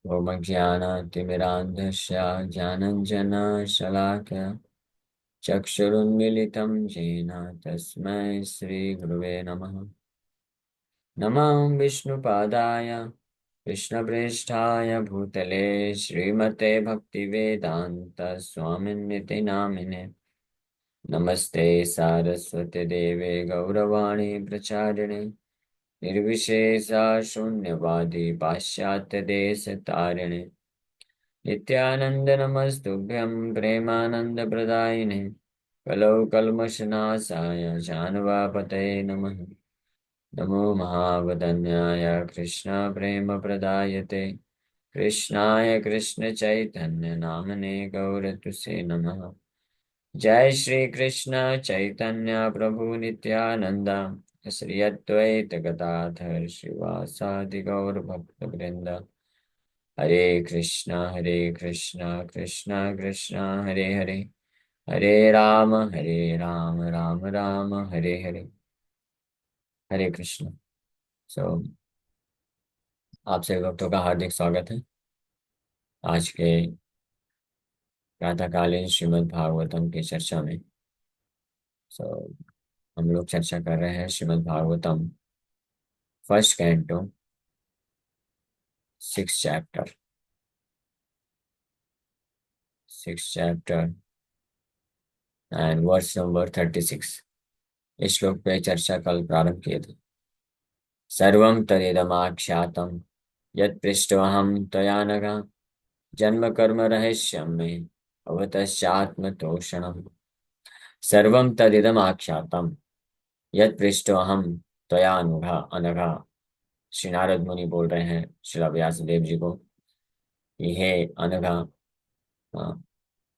ओमज्ञानातिमिरान्धस्य ज्ञानञ्जनशलाकया चक्षुरुन्मीलितं येन तस्मै श्रीगुरुवे नमः। नमः विष्णुपादाय कृष्णप्रेष्ठाय भूतले श्रीमते भक्तिवेदान्त स्वामिन्निति नामिने। नमस्ते सारस्वती देवे गौरवाणी प्रचारिणे निर्विशेषा शून्यवादी पाश्चात्य देश तारिणे नित्यानंद नमस्तुभ्यं प्रेमानंद प्रदायिने कलौ कल्मषनाशाय जानवापतये नमः। नमो महावदन्याय कृष्ण प्रेम प्रदायते कृष्णाय कृष्ण चैतन्य नामने गौरतुसे नमः। जय श्री कृष्ण चैतन्य प्रभु नित्यानंद श्री अद्वैत गदाधर श्रीवासादि गौर भक्त वृंद। हरे कृष्णा कृष्णा कृष्णा हरे हरे हरे राम राम राम हरे हरे। हरे कृष्ण। सो आप सभी भक्तों का हार्दिक स्वागत है आज के प्रातःकालीन श्रीमद् भागवतम की चर्चा में। सो हम लोग चर्चा कर रहे हैं Srimad Bhagavatam first canto 6 chapter 6 chapter and verse number 36। इस श्लोक पे चर्चा कल प्रारंभ किए थे। सर्वं तदेदमाख्यातं यत्पृष्टवहं त्वया नघ जन्म कर्म रहस्यं मे अवतश्चात्मतोषणम्। सर्वं तदिदमाख्यातं यत्पृष्टवहं त्वया अनघा। श्री नारद मुनि बोल रहे हैं श्री व्यास देव जी को कि हे अनघा,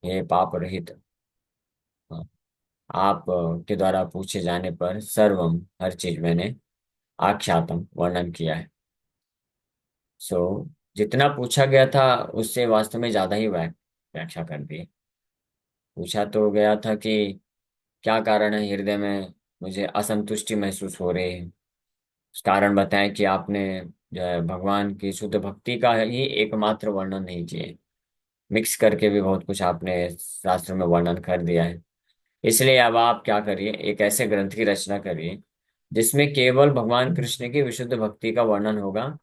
हे पाप रहित, आप के द्वारा पूछे जाने पर सर्वम हर चीज मैंने आख्यातम वर्णन किया है। सो जितना पूछा गया था उससे वास्तव में ज्यादा ही व्याख्या कर दी। पूछा तो गया था कि क्या कारण है हृदय में मुझे असंतुष्टि महसूस हो रही है। उस कारण बताएं कि आपने जो है भगवान की शुद्ध भक्ति का ही एकमात्र वर्णन नहीं किए, मिक्स करके भी बहुत कुछ आपने शास्त्र में वर्णन कर दिया है। इसलिए अब आप क्या करिए, एक ऐसे ग्रंथ की रचना करिए जिसमें केवल भगवान कृष्ण की विशुद्ध भक्ति का वर्णन होगा,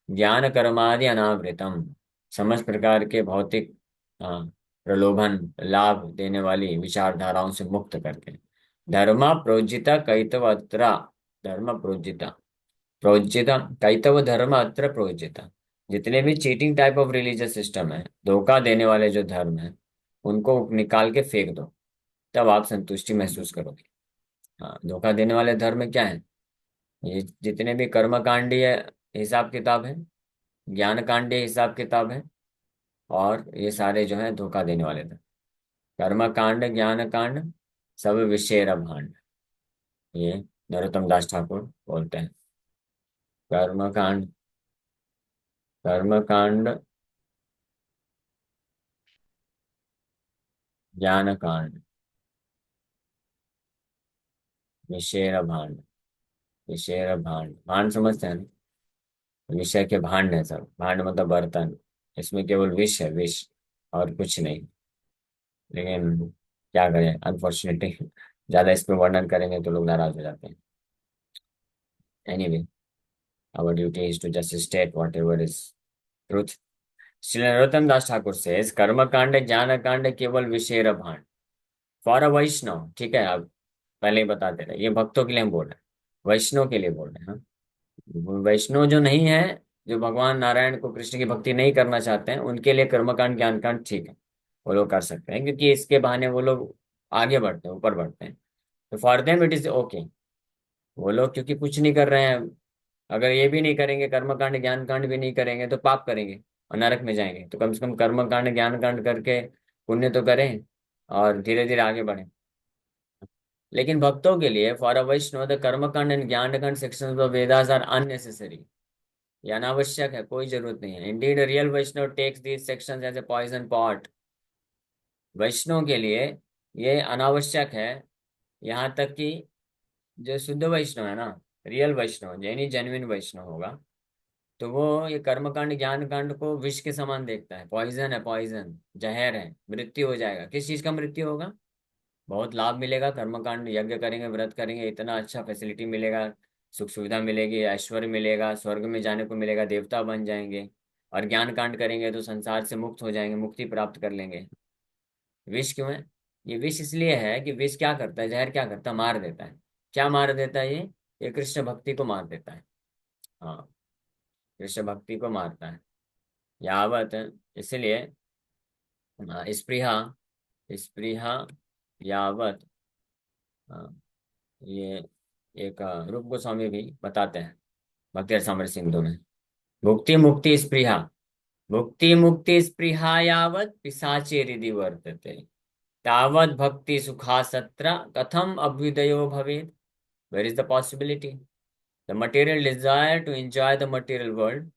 ज्ञान कर्मादि अनावृतम, समस्त प्रकार के भौतिक प्रलोभन लाभ देने वाली विचारधाराओं से मुक्त करके। धर्म प्रोज्जिता कैतवत्र, धर्म प्रोज्जिता प्रोज्जिता कैतव धर्म अत्र प्रोज्जिता। जितने भी cheating type of religious system है, धोखा देने वाले जो धर्म है, उनको निकाल के फेंक दो, तब आप संतुष्टि महसूस करोगे। हाँ, धोखा देने वाले धर्म क्या है? ये जितने भी कर्मकांडीय हिसाब किताब है, ज्ञान कांडीय हिसाब किताब है, और ये सारे जो है धोखा देने वाले थे। कर्म कांड ज्ञान कांड सब विषय भांड, ये नरोत्तम दास ठाकुर बोलते हैं। कर्म कांड, कर्म कांड, ज्ञान कांड, विषय भांड। विषय भांड, भांड समझते हैं ना? विषय के भांड है सब, भांड मतलब बर्तन। इसमें केवल विष है, विष, और कुछ नहीं। लेकिन क्या करें, अनफॉर्चुनेटली ज्यादा इस पे वर्णन करेंगे तो लोग नाराज हो जाते हैं। Anyway, our duty is to just state whatever is truth. Shri Narottam Das Thakur से कर्म कांड ज्ञान कांड केवल विषय भांड फॉर अ वैष्णव। ठीक है, आप पहले ही बताते रहे, ये भक्तों के लिए हम बोल रहे हैं, वैष्णव के लिए बोल रहे हैं। हाँ? वैष्णव जो नहीं है, जो भगवान नारायण को कृष्ण की भक्ति नहीं करना चाहते हैं, उनके लिए कर्मकांड ज्ञान कांड ठीक है, वो लोग कर सकते हैं, क्योंकि इसके बहाने वो लोग आगे बढ़ते हैं, ऊपर बढ़ते हैं। तो for them it is okay. वो लोग क्योंकि कुछ नहीं कर रहे हैं, अगर ये भी नहीं करेंगे, कर्म कांड ज्ञान कांड भी नहीं करेंगे, तो पाप करेंगे और नरक में जाएंगे। तो कम से कम कर्म कांड ज्ञान कांड करके पुण्य तो करें और धीरे धीरे आगे बढ़ें। लेकिन भक्तों के लिए, फॉर अ वैष्णव, द कर्म कांड and jnana kanda sections of Vedas are unnecessary. ये अनावश्यक है, कोई जरूरत नहीं है। Indeed real Vaishnava takes these sections as a poison pot. वैष्णव के लिए ये अनावश्यक है। यहाँ तक कि जो शुद्ध वैष्णव है ना, रियल वैष्णव, यानी जेन्युइन वैष्णव होगा, तो वो ये कर्म कांड ज्ञान कांड को विष के समान देखता है, पॉइजन है, पॉइजन जहर है, मृत्यु हो जाएगा। किस चीज का मृत्यु होगा? बहुत लाभ मिलेगा, कर्मकांड यज्ञ करेंगे, व्रत करेंगे, इतना अच्छा फैसिलिटी मिलेगा, सुख सुविधा मिलेगी, ऐश्वर्य मिलेगा, स्वर्ग में जाने को मिलेगा, देवता बन जाएंगे। और ज्ञान कांड करेंगे तो संसार से मुक्त हो जाएंगे, मुक्ति प्राप्त कर लेंगे। विष क्यों है? ये विष इसलिए है कि विष क्या करता है, जहर क्या करता है, मार देता है। क्या मार देता है ये कृष्ण भक्ति को मार देता है। हाँ, कृष्ण भक्ति को मारता है। यावत, इसलिए स्पृहा, स्पृहा यावत, हाँ, ये एक रूप गोस्वामी भी बताते हैं भक्ति रसामृत सिंधु में। भुक्ति मुक्ति स्पृहा, भुक्ति मुक्ति स्पृहा यावत् पिशाचे हृदि वर्तते, तावत् भक्ति सुखा सत्र कथम अभ्युदयो भवेत्। Where is the possibility? The material desire to enjoy the material world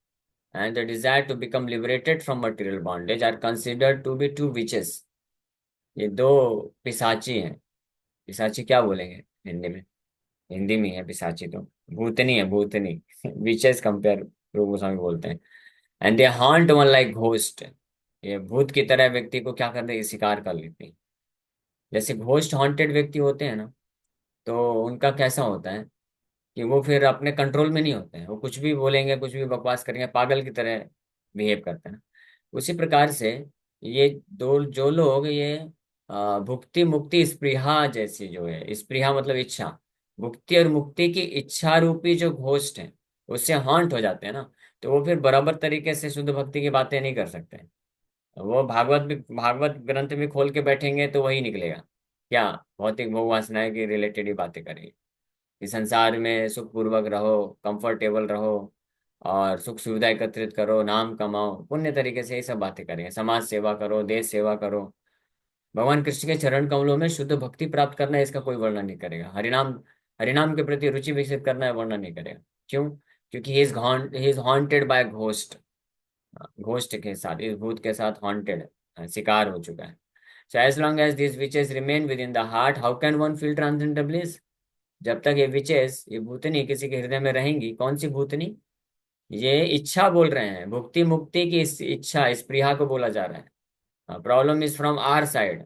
and the desire to become liberated from material bondage are considered to be two witches। ये दो पिशाची हैं। पिशाची क्या बोलेंगे हिंदी में? हिंदी में है पिशाची तो भूतनी है, भूतनी। विचेस कंपेयर लोग गोस्वामी बोलते हैं। And they haunt one like ghost, ये भूत की तरह व्यक्ति को क्या करते हैं, शिकार कर लेते हैं। जैसे घोस्ट हॉन्टेड व्यक्ति होते हैं ना, तो उनका कैसा होता है कि वो फिर अपने कंट्रोल में नहीं होते हैं, वो कुछ भी बोलेंगे, कुछ भी बकवास करेंगे, पागल की तरह बिहेव करते हैं। उसी प्रकार से ये दो जो लोग ये भुक्ति मुक्ति स्पृहा जैसी जो है, स्पृहा मतलब इच्छा, भुक्ति और मुक्ति की इच्छा रूपी जो घोस्ट है उससे हॉन्ट हो जाते हैं ना, तो वो फिर बराबर तरीके से शुद्ध भक्ति की बातें नहीं कर सकते। वो भागवत भी, भागवत ग्रंथ में खोल के बैठेंगे तो वही निकलेगा, क्या भौतिक भोग वासनाएं की रिलेटेड ही बातें करेंगे कि संसार में सुखपूर्वक रहो, कंफर्टेबल रहो, और सुख सुविधा एकत्रित करो, नाम कमाओ, पुण्य तरीके से ये सब बातें करेंगे, समाज सेवा करो, देश सेवा करो। भगवान कृष्ण के चरण कमलों में शुद्ध भक्ति प्राप्त करना है, इसका कोई वर्णन नहीं करेगा। हरिनाम, हरिनाम के प्रति रुचि विकसित करना है, वर्णन नहीं करेगा। क्यों? क्योंकि he is haunted by ghost, ghost के साथ, इस भूत के साथ हॉन्टेड, शिकार हो चुका है। So as long as this witches remain within the heart, how can one feel transcendental bliss? जब तक ये विचेस, ये भूतनी किसी के हृदय में रहेंगी, कौन सी भूतनी? ये इच्छा बोल रहे हैं, भुक्ति मुक्ति की इस इच्छा, स्पृहा को बोला जा रहा है। Problem is from our side.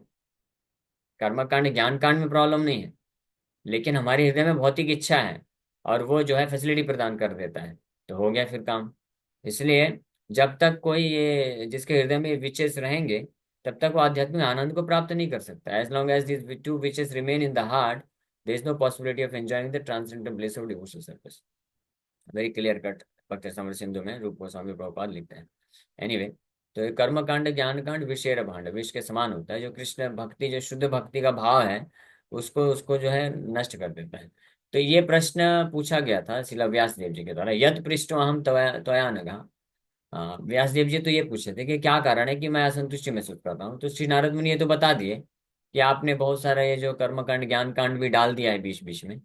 कर्म कांड ज्ञान कांड में प्रॉब्लम नहीं है, लेकिन हमारे हृदय में भौतिक इच्छा है, और वो जो है फैसिलिटी प्रदान कर देता है, तो हो गया फिर काम। इसलिए जब तक कोई ये, जिसके हृदय में विचेस रहेंगे, तब तक वो आध्यात्मिक आनंद को प्राप्त नहीं कर सकता। As long as this two witches remain in the heart, there is no possibility of enjoying the transcendental bliss of devotional service. Very clear cut भक्त समर सिंधु में रूप गोस्वामी प्रभुपाद लिखते हैं। एनीवे, तो ये कर्म कांड ज्ञान कांड विषेर भांड, विष के समान होता है। जो कृष्ण भक्ति, जो शुद्ध भक्ति का भाव है, उसको उसको जो है नष्ट कर देता है। तो ये प्रश्न पूछा गया था शिला व्यास देव जी के द्वारा, यद पृष्ठो अहम त्वया नघा। व्यास देव जी तो ये पूछे थे कि क्या कारण है कि मैं असंतुष्टि महसूस करता हूँ। तो श्री नारद मुनि ये तो बता दिए कि आपने बहुत सारा ये जो कर्म कांड ज्ञान कांड भी डाल दिया है बीच बीच में।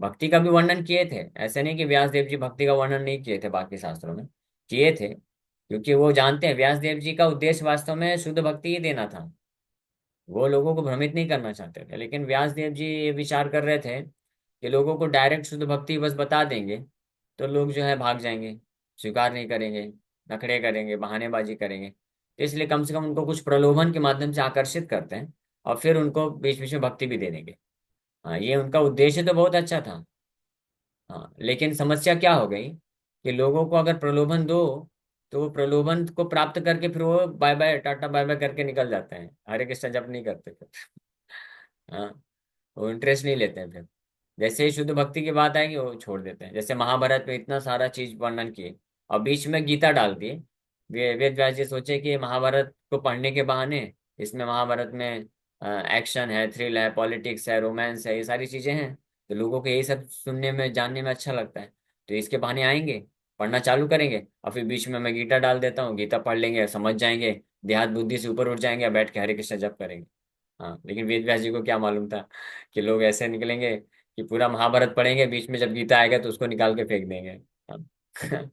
भक्ति का भी वर्णन किए थे, ऐसे नहीं कि व्यास देव जी भक्ति का वर्णन नहीं किए थे, बाकी शास्त्रों में किए थे, क्योंकि वो जानते हैं व्यास देव जी का उद्देश्य वास्तव में शुद्ध भक्ति ही देना था। वो लोगों को भ्रमित नहीं करना चाहते थे, लेकिन व्यास देव जी ये विचार कर रहे थे कि लोगों को डायरेक्ट शुद्ध भक्ति बस बता देंगे तो लोग जो है भाग जाएंगे, स्वीकार नहीं करेंगे, नखरे करेंगे, बहानेबाजी करेंगे। तो इसलिए कम से कम उनको कुछ प्रलोभन के माध्यम से आकर्षित करते हैं, और फिर उनको बीच बीच में भक्ति भी दे देंगे। हाँ, ये उनका उद्देश्य तो बहुत अच्छा था। हाँ, लेकिन समस्या क्या हो गई कि लोगों को अगर प्रलोभन दो, तो वो प्रलोभन को प्राप्त करके फिर वो bye bye tata bye bye करके निकल जाते हैं, हरे कृष्ण जप नहीं करते फिर। हाँ, वो इंटरेस्ट नहीं लेते हैं फिर। जैसे ही शुद्ध भक्ति की बात आएगी वो छोड़ देते हैं। जैसे महाभारत में इतना सारा चीज वर्णन किए और बीच में गीता डाल दिए। वेद व्यास जी सोचे कि महाभारत को पढ़ने के बहाने, इसमें महाभारत में एक्शन है, थ्रिल है, पॉलिटिक्स है, रोमांस है, ये सारी चीजें हैं, तो लोगों को यही सब सुनने में जानने में अच्छा लगता है, तो इसके बहाने आएंगे, पढ़ना चालू करेंगे, और फिर बीच में मैं गीता डाल देता हूँ, गीता पढ़ लेंगे, समझ जाएंगे, देहात बुद्धि से ऊपर उठ जाएंगे, बैठ के हरे कृष्ण जप करेंगे। हाँ, लेकिन वेद व्यास जी को क्या मालूम था कि लोग ऐसे निकलेंगे कि पूरा महाभारत पढ़ेंगे, बीच में जब गीता आएगा तो उसको निकाल के फेंक देंगे। हाँ।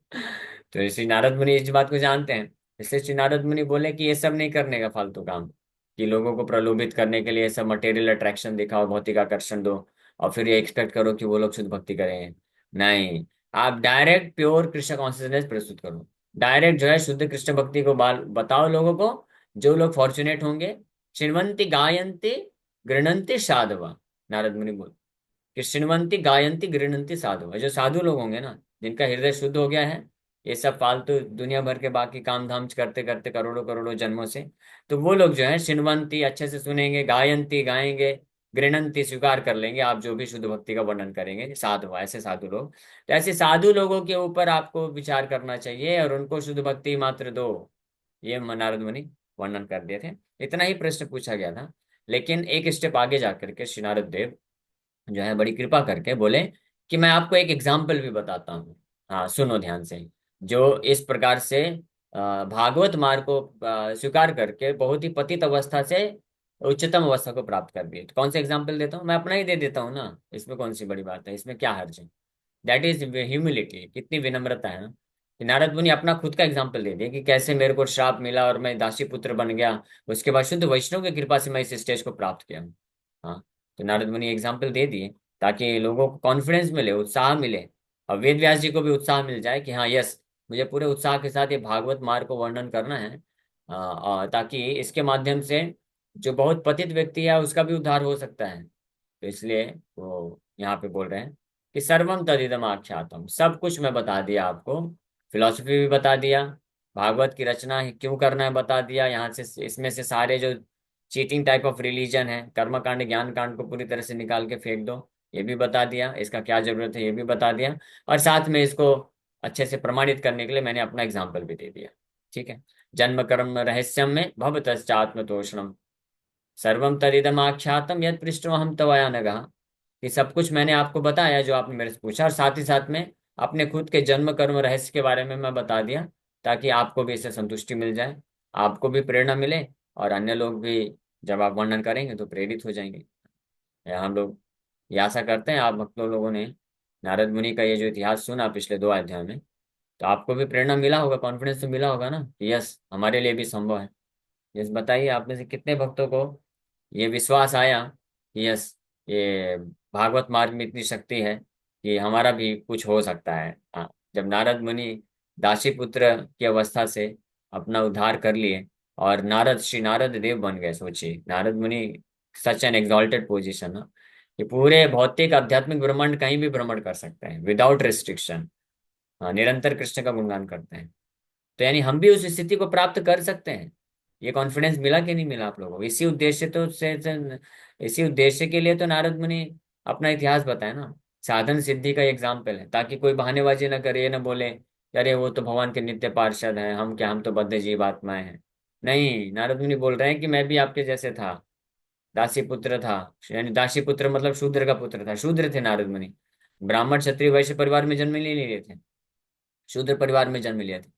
तो श्री नारद मुनि इस बात को जानते हैं, इसलिए श्री नारद मुनि बोले कि ये सब नहीं करने का फालतू काम, कि लोगों को प्रलोभित करने के लिए सब मटेरियल अट्रैक्शन दिखाओ, भौतिक आकर्षण दो, और फिर ये एक्सपेक्ट करो कि वो लोग शुद्ध भक्ति करेंगे। नहीं, आप डायरेक्ट प्योर कृष्ण कॉन्शियसनेस प्रस्तुत करो। डायरेक्ट जो है शुद्ध कृष्ण भक्ति को बाल बताओ लोगों को। जो लोग फॉर्चुनेट होंगे, चिन्वंती गायंती गृणंती साधवा। नारद मुनि बोल कि श्रृणवंती गायंती गृणंती साधु, जो साधु लोग होंगे ना, जिनका हृदय शुद्ध हो गया है, ये सब फालतू दुनिया भर के बाकी काम धाम करते करते करोड़ों करोड़ों जन्मों से, तो वो लोग जो है श्रृणवंती अच्छे से सुनेंगे, गायंती गाएंगे, गृणंती स्वीकार कर लेंगे आप जो भी शुद्ध भक्ति का वर्णन करेंगे, साधु ऐसे साधु लोग। तो ऐसे साधु लोगों के ऊपर आपको विचार करना चाहिए और उनको शुद्ध भक्ति मात्र दो। ये नारद मुनि वर्णन कर दिए थे। इतना ही प्रश्न पूछा गया था। लेकिन एक स्टेप आगे जाकर के श्री नारद देव जो है बड़ी कृपा करके बोले कि मैं आपको एक एग्जाम्पल भी बताता हूँ। हाँ सुनो ध्यान से। जो इस प्रकार से भागवत मार्ग को स्वीकार करके बहुत ही पतित अवस्था से उच्चतम अवस्था को प्राप्त कर दिए। तो कौन सा एग्जाम्पल देता हूँ, मैं अपना ही दे देता हूँ ना, इसमें कौन सी बड़ी बात है, इसमें क्या हर्ज है। दैट इज ह्यूमिलिटी, कितनी विनम्रता है ना। कि नारद मुनि अपना खुद का एग्जाम्पल दे दिया कि कैसे मेरे को श्राप मिला और मैं दासी पुत्र बन गया, उसके बाद शुद्ध वैष्णव की कृपा से मैं इस स्टेज को प्राप्त किया हूँ। हाँ, तो नारद मुनि एग्जाम्पल दे दिए ताकि लोगों को कॉन्फिडेंस मिले, उत्साह मिले, और वेद व्यास जी को भी उत्साह मिल जाए कि हाँ यस, मुझे पूरे उत्साह के साथ ये भागवत मार्ग को वर्णन करना है। ताकि इसके माध्यम से जो बहुत पतित व्यक्ति है उसका भी उद्धार हो सकता है। तो इसलिए वो यहाँ पे बोल रहे हैं कि सर्वम तदिदम आख्यातम, सब कुछ मैं बता दिया आपको। फिलॉसफी भी बता दिया, भागवत की रचना क्यों करना है बता दिया, यहाँ से इसमें से सारे जो चीटिंग टाइप ऑफ रिलीजन है, कर्म कांड ज्ञान कांड को पूरी तरह से निकाल के फेंक दो, ये भी बता दिया, इसका क्या जरूरत है ये भी बता दिया। और साथ में इसको अच्छे से प्रमाणित करने के लिए मैंने अपना एग्जाम्पल भी दे दिया। ठीक है। जन्म कर्म रहस्यम में भवतश्चात्मतोषणम सर्वम तदिदम आख्यातम यद पृष्ठम तवया नघ। कि सब कुछ मैंने आपको बताया जो आपने मेरे से पूछा, और साथ ही साथ में अपने खुद के जन्म कर्म रहस्य के बारे में मैं बता दिया, ताकि आपको भी इससे संतुष्टि मिल जाए, आपको भी प्रेरणा मिले, और अन्य लोग भी जब आप वर्णन करेंगे तो प्रेरित हो जाएंगे। या हम लोग ये आशा करते हैं आप भक्तों लोगों ने नारद मुनि का ये जो इतिहास सुना पिछले 2 अध्याय में, तो आपको भी प्रेरणा मिला होगा, कॉन्फिडेंस तो मिला होगा ना कि यस हमारे लिए भी संभव है। यस बताइए आप में से कितने भक्तों को ये विश्वास आया कि यस, ये भागवत मार्ग में इतनी शक्ति है कि हमारा भी कुछ हो सकता है। हाँ, जब नारद मुनि दासी पुत्र की अवस्था से अपना उद्धार कर लिए और नारद श्री नारद देव बन गए, सोचिए नारद मुनि, सच एन एग्जॉल्टेड पोजीशन ना, ये पूरे भौतिक आध्यात्मिक ब्रह्मांड कहीं भी भ्रमण कर सकते हैं विदाउट रिस्ट्रिक्शन। हाँ, निरंतर कृष्ण का गुणगान करते हैं। तो यानी हम भी उस स्थिति को प्राप्त कर सकते हैं। ये कॉन्फिडेंस मिला कि नहीं मिला आप लोगों को? इसी उद्देश्य के लिए तो नारद मुनि अपना इतिहास बताए ना, साधन सिद्धि का एग्जाम्पल है, ताकि कोई बहानेबाजी ना करे, ना बोले कि अरे वो तो भगवान के नित्य पार्षद हैं, हम क्या, हम तो बद्ध जीव आत्माएं हैं। नहीं, नारद मुनि बोल रहे हैं कि मैं भी आपके जैसे था, दासी पुत्र था। यानी दासी पुत्र मतलब शूद्र का पुत्र था, शूद्र थे नारद मुनि। ब्राह्मण क्षत्रिय वैश्य परिवार में जन्म नहीं लिए थे, शूद्र परिवार में जन्म लिया था।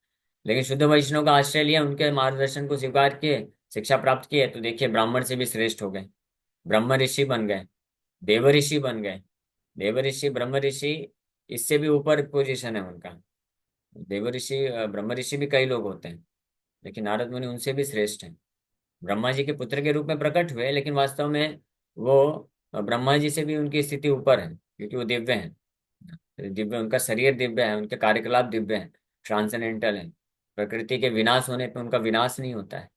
लेकिन शुद्ध वैष्णव का आश्रय लिया, उनके मार्गदर्शन को स्वीकार किए, शिक्षा प्राप्त किए, तो देखिए ब्राह्मण से भी श्रेष्ठ हो गए, ब्रह्म ऋषि बन गए, देव ऋषि बन गए। देव ऋषि ब्रह्म ऋषि इससे भी ऊपर पोजीशन है उनका। देव ऋषि ब्रह्म ऋषि भी कई लोग होते हैं, लेकिन नारद मुनि उनसे भी श्रेष्ठ हैं। ब्रह्मा जी के पुत्र के रूप में प्रकट हुए, लेकिन वास्तव में वो ब्रह्मा जी से भी उनकी स्थिति ऊपर है, क्योंकि वो दिव्य हैं। दिव्य, उनका शरीर दिव्य है, उनके कार्यकलाप दिव्य है, ट्रांसेंडेंटल है। प्रकृति के विनाश होने पे उनका विनाश नहीं होता है,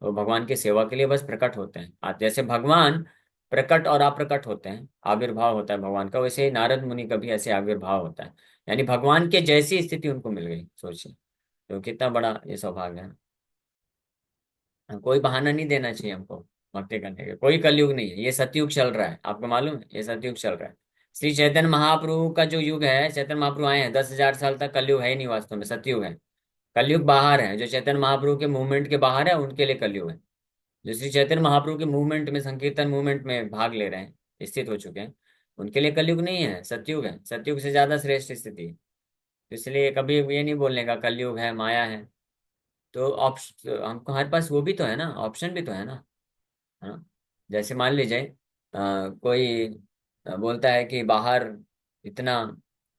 वो भगवान की सेवा के लिए बस प्रकट होते हैं। जैसे भगवान प्रकट और अप्रकट होते हैं, आविर्भाव होता है भगवान का, वैसे ही नारद मुनि का भी ऐसे आविर्भाव होता है। यानी भगवान के जैसी स्थिति उनको मिल गई, सोचिए। तो कितना बड़ा ये सौभाग्य है। कोई बहाना नहीं देना चाहिए हमको भक्ति करने का, कोई कलयुग नहीं है, ये सतयुग चल रहा है, आपको मालूम है ये सतयुग चल रहा है। श्री चैतन्य महाप्रभु का जो युग है, चैतन्य महाप्रभु आए हैं 10,000 साल तक, कलयुग है ही नहीं, वास्तव में सतयुग है। कलयुग बाहर है, जो चैतन्य महाप्रभु के मूवमेंट के बाहर है उनके लिए कलयुग है। जो श्री चैतन्य महाप्रभु के मूवमेंट में, संकीर्तन मूवमेंट में भाग ले रहे हैं, स्थित हो चुके हैं, उनके लिए कलयुग नहीं है, सतयुग है। सतयुग से ज्यादा श्रेष्ठ स्थिति है। तो इसलिए कभी ये नहीं बोलने का कलयुग है, माया है। तो ऑप्शन हमको, हमारे पास वो भी तो है ना, ऑप्शन भी तो है ना। हाँ, जैसे मान लीजिए कोई बोलता है कि बाहर इतना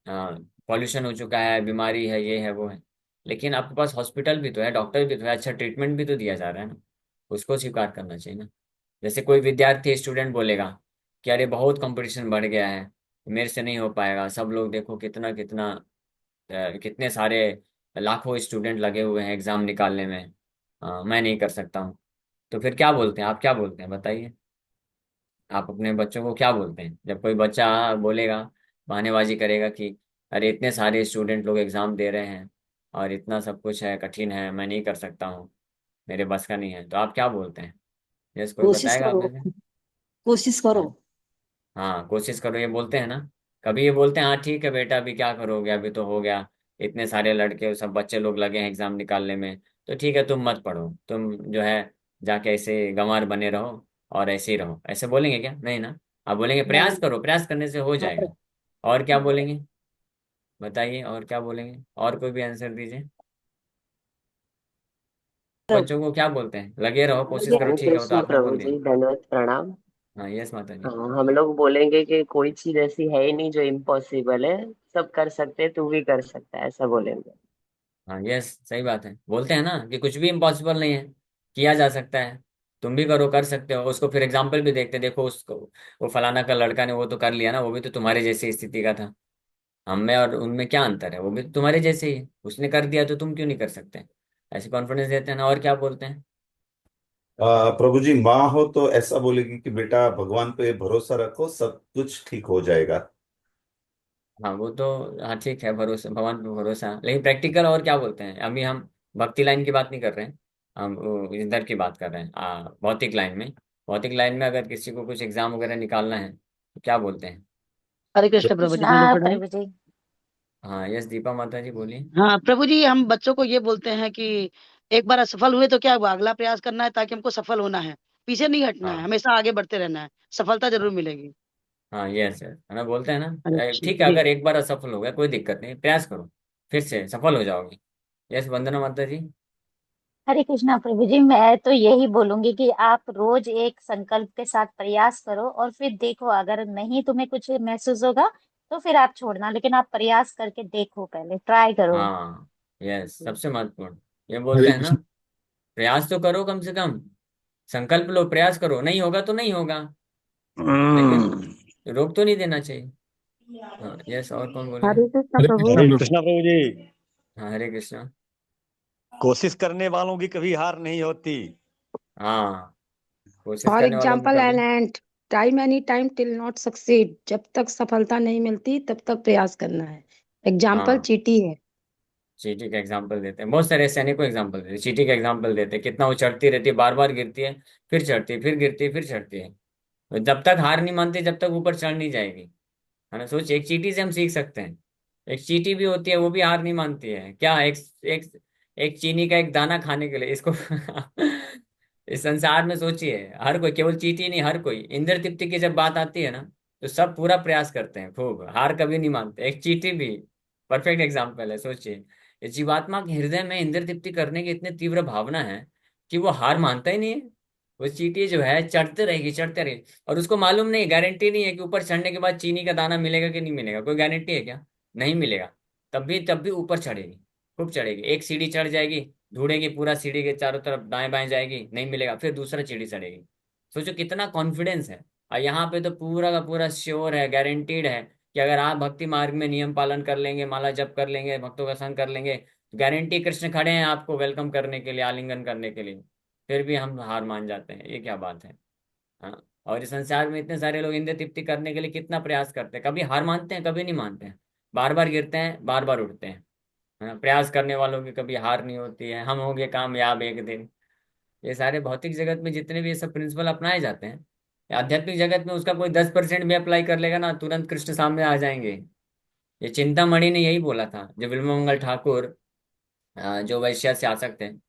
पॉल्यूशन हो चुका है, बीमारी है, ये है वो है, लेकिन आपके पास हॉस्पिटल भी तो है, डॉक्टर भी तो है, अच्छा ट्रीटमेंट भी तो दिया जा रहा है ना, उसको स्वीकार करना चाहिए ना। जैसे कोई विद्यार्थी स्टूडेंट बोलेगा कि अरे बहुत कंपटीशन बढ़ गया है, मेरे से नहीं हो पाएगा, सब लोग देखो कितना कितना कितने सारे लाखों स्टूडेंट लगे हुए हैं एग्जाम निकालने में, मैं नहीं कर सकता हूँ। तो फिर क्या बोलते हैं, आप क्या बोलते हैं बताइए। आप अपने बच्चों को क्या बोलते हैं जब कोई बच्चा बोलेगा, बहानेबाजी करेगा कि अरे इतने सारे स्टूडेंट लोग एग्जाम दे रहे हैं और इतना सब कुछ है, कठिन है, मैं नहीं कर सकता हूँ, मेरे बस का नहीं है, तो आप क्या बोलते हैं? यस, कोई कोशिश बताएगा आप करो, में से? कोशिश करो। हाँ। हाँ, कोशिश करो ये बोलते हैं ना। कभी ये बोलते हैं हाँ ठीक है बेटा अभी क्या करोगे, अभी तो हो गया, इतने सारे लड़के सब बच्चे लोग लगे हैं एग्जाम निकालने में, तो ठीक है तुम मत पढ़ो, तुम जो है जाके ऐसे गंवार बने रहो और ऐसे ही रहो, ऐसे बोलेंगे क्या? नहीं ना। आप बोलेंगे नहीं। प्रयास करो, प्रयास करने से हो हाँ, जाएगा। और क्या बोलेंगे? बताइए और क्या बोलेंगे, और कोई भी आंसर दीजिए। बच्चों को क्या बोलते हैं? लगे रहो, कोशिश करो, हरे ठीक है वो तो कृष्ण आपने प्रभु बोल दिया। जी, धन्यवाद प्रणाम। हाँ यस माता जी। हाँ, हम लोग बोलेंगे कि कोई चीज ऐसी है ही नहीं जो इम्पॉसिबल है, सब कर सकते हैं, तू भी कर सकता है, ऐसा बोलेंगे। हाँ यस, सही बात है, बोलते हैं ना कि कुछ भी इम्पॉसिबल नहीं है, किया जा सकता है, तुम भी करो, कर सकते हो। उसको फिर एग्जाम्पल भी देखते, देखो उसको, वो फलाना का लड़का ने वो तो कर लिया ना, वो भी तो तुम्हारे जैसी स्थिति का था, हम में और उनमें क्या अंतर है, वो भी तो तुम्हारे जैसे ही है, उसने कर दिया तो तुम क्यों नहीं कर सकते? ऐसे कॉन्फिडेंस देते हैं ना। और क्या बोलते हैं? प्रभु जी, माँ हो तो ऐसा बोलेगी कि बेटा भगवान पे भरोसा रखो, सब कुछ ठीक हो जाएगा। हाँ वो तो, हाँ ठीक है, भरोसा, भगवान पे भरोसा, लेकिन प्रैक्टिकल और क्या बोलते हैं? अभी हम भक्ति लाइन की बात नहीं कर रहे हैं, हम वो इधर की बात कर रहे हैं, भौतिक लाइन में। भौतिक लाइन में अगर किसी को कुछ एग्जाम वगैरह निकालना है तो क्या बोलते हैं? हरे तो कृष्ण प्रभु जी, कृष्णा मैं पढ़ाऊँ? प्रभु जी। हाँ यस, दीपा माता जी बोलिए। हाँ प्रभु जी, हम बच्चों को ये बोलते हैं कि एक बार असफल हुए तो क्या हुआ, अगला प्रयास करना है, ताकि हमको सफल होना है। पीछे नहीं हटना है, हाँ हमेशा आगे बढ़ते रहना है। सफलता जरूर मिलेगी। हाँ यस यस, है ना, बोलते हैं ना। हरे कृष्ण ठीक है, जी। अगर एक बार असफल हो गया कोई दिक्कत नहीं, प्रयास करो, फिर से सफल हो जाओगे। यस, वंदना माता जी। हरे कृष्णा प्रभु जी, मैं तो यही बोलूंगी कि आप रोज एक संकल्प के साथ प्रयास करो और फिर देखो, अगर नहीं तुम्हें कुछ महसूस होगा तो फिर आप छोड़ना, लेकिन आप प्रयास करके देखो, पहले ट्राई करो। हाँ यस, सबसे महत्वपूर्ण ये बोलते हरे हैं ना, कृष्ण। प्रयास तो करो कम से कम, संकल्प लो, प्रयास करो, नहीं होगा तो नहीं होगा, लेकिन हम्म। रोक तो नहीं देना चाहिए। हाँ यस, और कौन बोलेगा? हरे कृष्ण हरे प्रभु। कृष्ण हरे प्रभु। कृष्णा प्रभु जी। हाँ हरे कृष्णा। कोशिश करने वालों की कभी हार नहीं होती। हाँ, कोशिश फॉर करने वालों की एग्जाम्पल कभी। And time any time till not succeed, जब तक सफलता नहीं मिलती तब तक प्रयास करना है। एग्जाम्पल हाँ, चीटी है। चींटी का एग्जाम्पल देते हैं, बहुत सारे सैनिक को एग्जाम्पल देते हैं, चींटी का एग्जाम्पल देते हैं, कितना वो चढ़ती रहती है, बार बार गिरती है, फिर चढ़ती है, फिर गिरती है, फिर चढ़ती है, तो जब तक हार नहीं मानती जब तक ऊपर चढ़ नहीं जाएगी। है ना, सोच, एक चींटी से हम सीख सकते हैं। एक चींटी भी होती है, वो भी हार नहीं मानती है क्या, एक एक चीनी का एक दाना खाने के लिए इसको इस संसार में सोचिए, हर कोई, केवल चींटी नहीं, हर कोई, इंद्र तृप्ति की जब बात आती है ना, तो सब पूरा प्रयास करते हैं, खूब, हार कभी नहीं मानते, एक चींटी भी परफेक्ट एग्जाम्पल है। सोचिए, इस जीवात्मा के हृदय में इंद्र तृप्ति करने की इतनी तीव्र भावना है कि वो हार मानता ही नहीं है। वो चींटी जो है चढ़ते रहेगी, चढ़ते रहेगी, और उसको मालूम नहीं, गारंटी नहीं है कि ऊपर चढ़ने के बाद चीनी का दाना मिलेगा कि नहीं मिलेगा, कोई गारंटी है क्या? नहीं मिलेगा। तब भी ऊपर चढ़ेगी, खूब चढ़ेगी, एक सीढ़ी चढ़ जाएगी, ढूंढेगी पूरा सीढ़ी के चारों तरफ, दाएं बाएं जाएगी, नहीं मिलेगा, फिर दूसरा सीढ़ी चढ़ेगी। सोचो कितना कॉन्फिडेंस है। और यहाँ पे तो पूरा का पूरा श्योर है, गारंटीड है कि अगर आप भक्ति मार्ग में नियम पालन कर लेंगे, माला जप कर लेंगे, भक्तों का संग कर लेंगे, गारंटी कृष्ण खड़े हैं आपको वेलकम करने के लिए, आलिंगन करने के लिए। फिर भी हम हार मान जाते हैं, ये क्या बात है? हाँ, और इस संसार में इतने सारे लोग इंद्र तृप्ति करने के लिए कितना प्रयास करते हैं, कभी हार मानते हैं? कभी नहीं मानते हैं, बार बार गिरते हैं, बार बार उठते हैं। हाँ, प्रयास करने वालों की कभी हार नहीं होती है, हम होंगे कामयाब एक दिन। ये सारे भौतिक जगत में जितने भी ये सब प्रिंसिपल अपनाए जाते हैं, आध्यात्मिक जगत में उसका कोई 10% भी अप्लाई कर लेगा ना, तुरंत कृष्ण सामने आ जाएंगे। ये चिंतामणि ने यही बोला था, जो बिल्वमंगल ठाकुर, जो वैश्य से आसक्त हैं।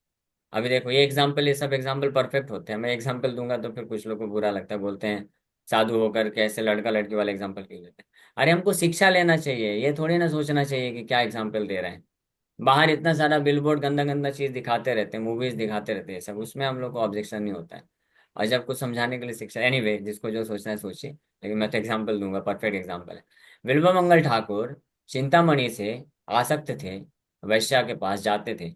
अभी देखो ये एग्जाम्पल, ये सब एग्जाम्पल परफेक्ट होते हैं, मैं एग्जाम्पल दूंगा तो फिर कुछ लोगों को बुरा लगता है, बोलते हैं साधु होकर कैसे लड़का लड़की वाले एग्जाम्पल क्यों देते हैं। अरे हमको शिक्षा लेना चाहिए, ये थोड़ी ना सोचना चाहिए कि क्या एग्जाम्पल दे रहे हैं। बाहर इतना सारा बिलबोर्ड गंदा गंदा चीज दिखाते रहते हैं, मूवीज दिखाते रहते हैं सब, उसमें हम लोग को ऑब्जेक्शन नहीं होता है। और जब कुछ समझाने के लिए शिक्षा, एनीवे जिसको जो सोचना है सोचिए, लेकिन मैं तो एग्जाम्पल दूंगा, परफेक्ट एग्जाम्पल है। बिल्वमंगल ठाकुर चिंतामणि से आसक्त थे, वैश्या के पास जाते थे,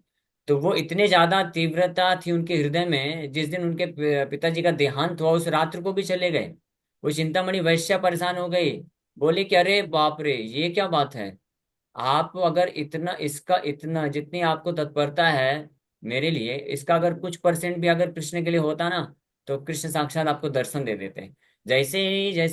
तो वो इतने ज्यादा तीव्रता थी उनके हृदय में, जिस दिन उनके पिताजी का देहांत हुआ उस रात्र को भी चले गए। वो चिंतामणि वैश्या परेशान हो गई, बोली कि अरे बाप रे, ये क्या बात है, आप अगर इतना इसका इतना जितनी आपको तत्परता है मेरे लिए, इसका अगर कुछ परसेंट भी अगर कृष्ण के लिए होता ना, तो कृष्ण साक्षात आपको दर्शन दे देते हैं। जैसे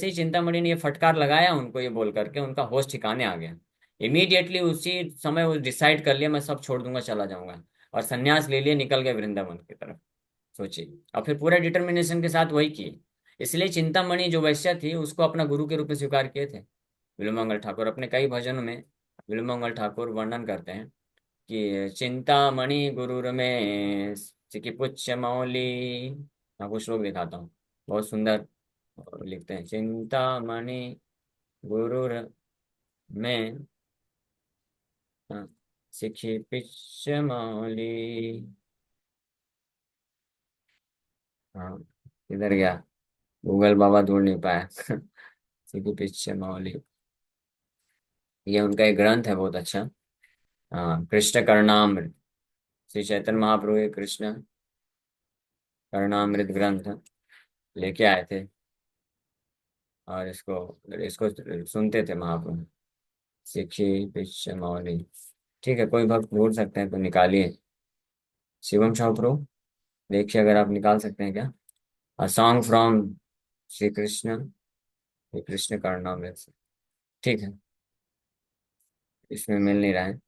ही चिंतामणि ने ये फटकार लगाया उनको, ये बोल करके उनका होश ठिकाने आ गया। इमीडिएटली उसी समय वो डिसाइड कर लिया, मैं सब छोड़ दूंगा, चला जाऊंगा, और संन्यास ले लिए, निकल गए वृंदावन की तरफ। सोचिए, और फिर पूरे डिटर्मिनेशन के साथ वही किए। इसलिए चिंतामणि जो वैश्य थी उसको अपना गुरु के रूप में स्वीकार किए थे। बिल्वमंगल ठाकुर अपने कई भजनों में, बिल्वमंगल ठाकुर वर्णन करते हैं कि चिंतामणि गुरुर में सिकिपुच्छ मौली। मैं कुछ श्लोक दिखाता हूँ, बहुत सुंदर लिखते हैं। चिंतामणि गुरुर में सिकिपुच्छ मौली। हाँ, इधर गया, गूगल बाबा ढूंढ नहीं पाया। सिकिपुच्छ मौली, ये उनका एक ग्रंथ है बहुत अच्छा। हाँ, कृष्ण करणामृत, श्री चैतन्य महाप्रभु के कृष्ण करणामृत ग्रंथ लेके आए थे, और इसको इसको सुनते थे महाप्रभु। सिखी पिछ मौली। ठीक है, कोई भक्त ढूंढ सकते हैं तो निकालिए। शिवम शाहपुरो, देखिए अगर आप निकाल सकते हैं क्या। A song from Shri Krishna, Shri Krishna Karnamrita से। ठीक है, इसमें मिल नहीं रहा है।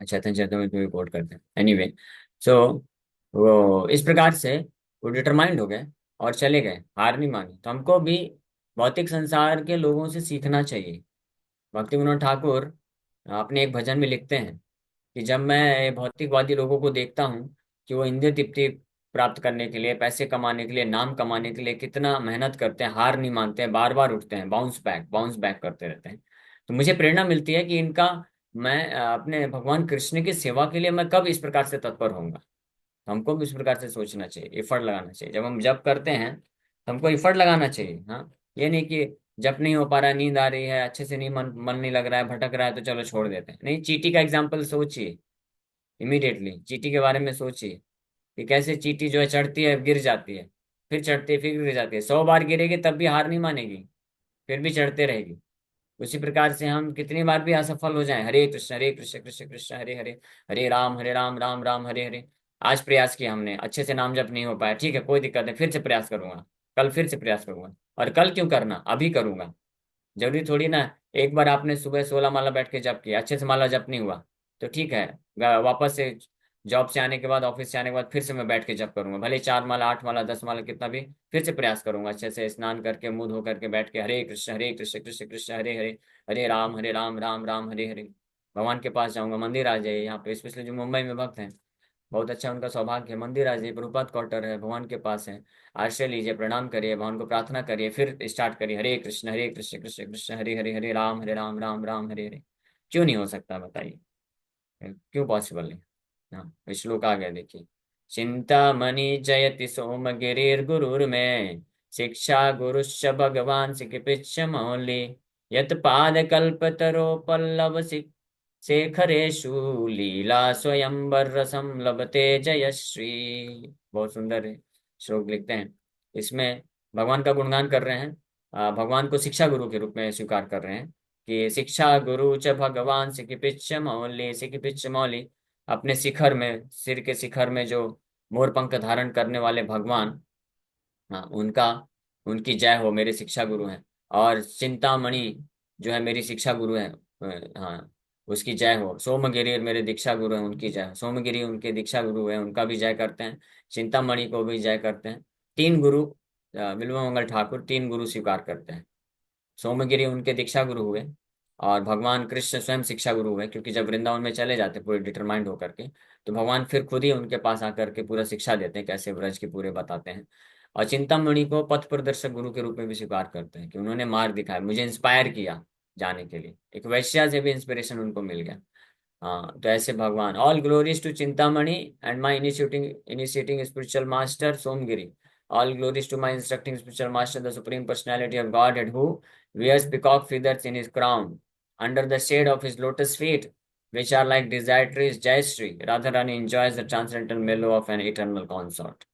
अच्छा, चेतन में तुम्हें रिपोर्ट करते हैं एनीवे। सो वो इस प्रकार से वो डिटरमाइंड हो गए और चले गए, हार नहीं मानी। तो हमको भी भौतिक संसार के लोगों से सीखना चाहिए। भक्ति विनोद ठाकुर अपने एक भजन में लिखते हैं कि जब मैं भौतिकवादी लोगों को देखता हूँ कि वो इंद्रिय तृप्ति प्राप्त करने के लिए, पैसे कमाने के लिए, नाम कमाने के लिए कितना मेहनत करते हैं, हार नहीं मानते हैं, बार बार उठते हैं, बाउंस बैक करते रहते हैं, तो मुझे प्रेरणा मिलती है कि इनका मैं अपने भगवान कृष्ण की सेवा के लिए मैं कब इस प्रकार से तत्पर होऊंगा। हमको भी इस प्रकार से सोचना चाहिए, एफर्ट लगाना चाहिए। जब हम जब करते हैं तो हमको एफर्ट लगाना चाहिए। हाँ, ये नहीं कि जब नहीं हो पा रहा है, नींद आ रही है, अच्छे से नहीं, मन नहीं लग रहा है, भटक रहा है, तो चलो छोड़ देते हैं। नहीं, चींटी का एग्जाम्पल सोचिए, इमीडिएटली चींटी के बारे में सोचिए कि कैसे चींटी जो है चढ़ती है, गिर जाती है, फिर चढ़ती है, फिर गिर जाती है, 100 बार गिरेगी तब भी हार नहीं मानेगी, फिर भी चढ़ते रहेगी। उसी प्रकार से हम कितनी बार भी असफल हो जाएं, हरे कृष्ण कृष्ण कृष्ण हरे हरे, हरे राम राम राम हरे हरे। आज प्रयास किया हमने, अच्छे से नाम जप नहीं हो पाया, ठीक है, कोई दिक्कत नहीं, फिर से प्रयास करूंगा, कल फिर से प्रयास करूंगा। और कल क्यों करना, अभी करूंगा। जरूरी थोड़ी ना, एक बार आपने सुबह 16 माला बैठ के जप किया, अच्छे से माला जप नहीं हुआ, तो ठीक है, वापस से जॉब से आने के बाद, ऑफिस से आने के बाद फिर से मैं बैठ के जप करूंगा, भले 4 माला 8 माला 10 माला कितना भी, फिर से प्रयास करूंगा, अच्छे से स्नान करके मुंह धो करके बैठ के हरे कृष्ण कृष्ण कृष्ण हरे हरे, हरे राम राम राम हरे हरे। भगवान के पास जाऊंगा, मंदिर आ जाइए यहाँ पे, स्पेशली जो मुंबई में भक्त हैं, बहुत अच्छा उनका सौभाग्य है, मंदिर आ जाइए, प्रभुपाद क्वार्टर है, भगवान के पास है, आश्रय लीजिए, प्रणाम करिए, भगवान को प्रार्थना करिए, फिर स्टार्ट करिए, हरे कृष्ण कृष्ण कृष्ण हरे हरे, हरे राम राम राम हरे हरे। क्यों नहीं हो सकता बताइए, क्यों पॉसिबल नहीं। हाँ, श्लोक आ गया देखिए। चिंतामणि जयति सोम गिरिर्गुरुर्मे, शिक्षा गुरुश्च भगवान सिकिपिच्छ मौलि, यत पाद कल्पतरो पल्लव शेखरेषु लीला स्वयंवर रसम लभते जयश्री। बहुत सुंदर है श्लोक लिखते हैं इसमें, भगवान का गुणगान कर रहे हैं, भगवान को शिक्षा गुरु के रूप में स्वीकार कर रहे हैं कि शिक्षा गुरु च भगवान सिकिपिच्छ मौली। अपने शिखर में, सिर के शिखर में जो मोर पंख धारण करने वाले भगवान, हाँ उनका, उनकी जय हो, मेरे शिक्षा गुरु हैं। और चिंतामणि जो है मेरी शिक्षा गुरु है, हाँ उसकी जय हो। सोमगिरी मेरे दीक्षा गुरु हैं, उनकी जय हो। सोमगिरी उनके दीक्षा गुरु हैं, उनका भी जय करते हैं, चिंतामणि को भी जय करते हैं। तीन गुरु, बिल्वमंगल ठाकुर 3 गुरु स्वीकार करते हैं। सोमगिरी उनके दीक्षा गुरु हुए, और भगवान कृष्ण स्वयं शिक्षा गुरु हुए, क्योंकि जब वृंदावन में चले जाते पूरे डिटरमाइंड होकर के, तो भगवान फिर खुद ही उनके पास आकर के पूरा शिक्षा देते हैं, कैसे व्रज के पूरे बताते हैं। और चिंतामणि को पथ प्रदर्शक गुरु के रूप में भी स्वीकार करते हैं कि उन्होंने मार्ग दिखाया, मुझे इंस्पायर किया जाने के लिए, एक वैश्या से भी इंस्पिरेशन उनको मिल गया। हाँ, तो ऐसे भगवान। All glories to Chintamani and my initiating spiritual master Somgiri. All glories to my instructing spiritual master, the supreme personality of Godhead, who wears peacock feathers in his crown, under the shade of his lotus feet, which are like desire trees. Jai Shri Radharani enjoys the transcendental mellow of an eternal consort.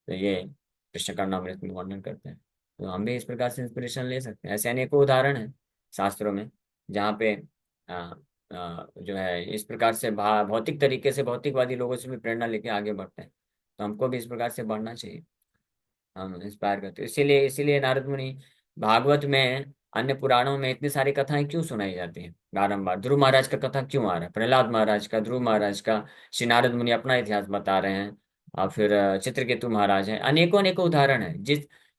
तो ये कृष्ण का नाम में वर्णन करते हैं, तो हम भी इस प्रकार से इंस्पिरेशन ले सकते हैं। ऐसे अनेकों उदाहरण हैं शास्त्रों में, जहाँ पे जो है इस प्रकार से भौतिक तरीके से भौतिकवादी लोगों से भी प्रेरणा लेके आगे बढ़ते हैं। तो हमको भी इस प्रकार से बढ़ना चाहिए, हम इंस्पायर करते हैं। इसीलिए इसीलिए नारद मुनि भागवत में, अन्य पुराणों में इतनी सारी कथाएं क्यों सुनाई जाती हैं बारंबार? ध्रुव महाराज का कथा क्यों आ रहा है, प्रहलाद महाराज का, ध्रुव महाराज का, श्री नारद मुनि अपना इतिहास बता रहे हैं, और फिर चित्रकेतु महाराज हैं, अनेकों अनेकों उदाहरण हैं।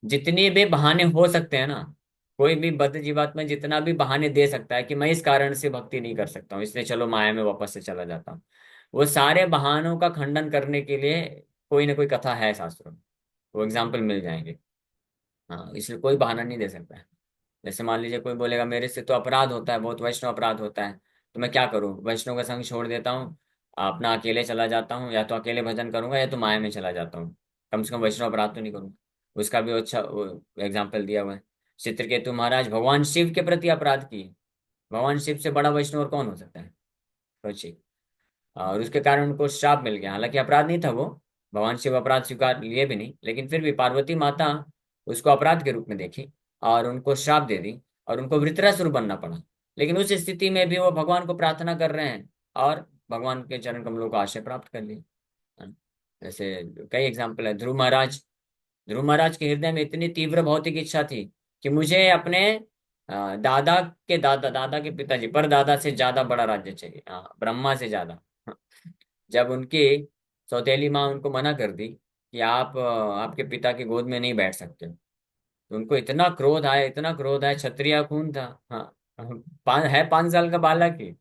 जितने भी बहाने हो सकते हैं ना, कोई भी बद्ध जीवात्मा जितना भी बहाने दे सकता है कि मैं इस कारण से भक्ति नहीं कर सकता हूँ, इसलिए चलो माया में वापस से चला जाता हूँ, वो सारे बहानों का खंडन करने के लिए कोई ना कोई कथा है शास्त्रों में, वो एग्जाम्पल मिल जाएंगे। हाँ, इसलिए कोई बहाना नहीं दे सकता है। जैसे मान लीजिए कोई बोलेगा मेरे से तो अपराध होता है, बहुत वैष्णव अपराध होता है, तो मैं क्या करूँ, वैष्णव का संग छोड़ देता हूँ, अपना अकेले चला जाता हूँ, या तो अकेले भजन करूंगा या तो माया में चला जाता हूँ, कम से कम वैष्णव अपराध तो नहीं करूँगा। उसका भी अच्छा एग्जाम्पल दिया हुआ है। चित्रकेतु महाराज भगवान शिव के प्रति अपराध किए, भगवान शिव से बड़ा वैष्णव और कौन हो सकता है, सोचिए। और उसके कारण उनको श्राप मिल गया, हालांकि अपराध नहीं था वो, भगवान शिव अपराध स्वीकार लिए भी नहीं, लेकिन फिर भी पार्वती माता उसको अपराध के रूप में देखी और उनको श्राप दे दी, और उनको वृत्रासुर बनना पड़ा। लेकिन उस स्थिति में भी वो भगवान को प्रार्थना कर रहे हैं और भगवान के चरण कमलों का आश्रय प्राप्त कर लिया। जैसे कई एग्जाम्पल है। ध्रुव महाराज के हृदय में इतनी तीव्र भौतिक इच्छा थी कि मुझे अपने दादा के दादा, दादा के पिताजी, पर दादा से ज्यादा बड़ा राज्य चाहिए, हाँ, ब्रह्मा से ज्यादा। जब उनकी सौतेली माँ उनको मना कर दी कि आप आपके पिता की गोद में नहीं बैठ सकते हो, तो उनको इतना क्रोध आया, इतना क्रोध आया, क्षत्रिय खून था। हाँ, 5 साल का बालक ही,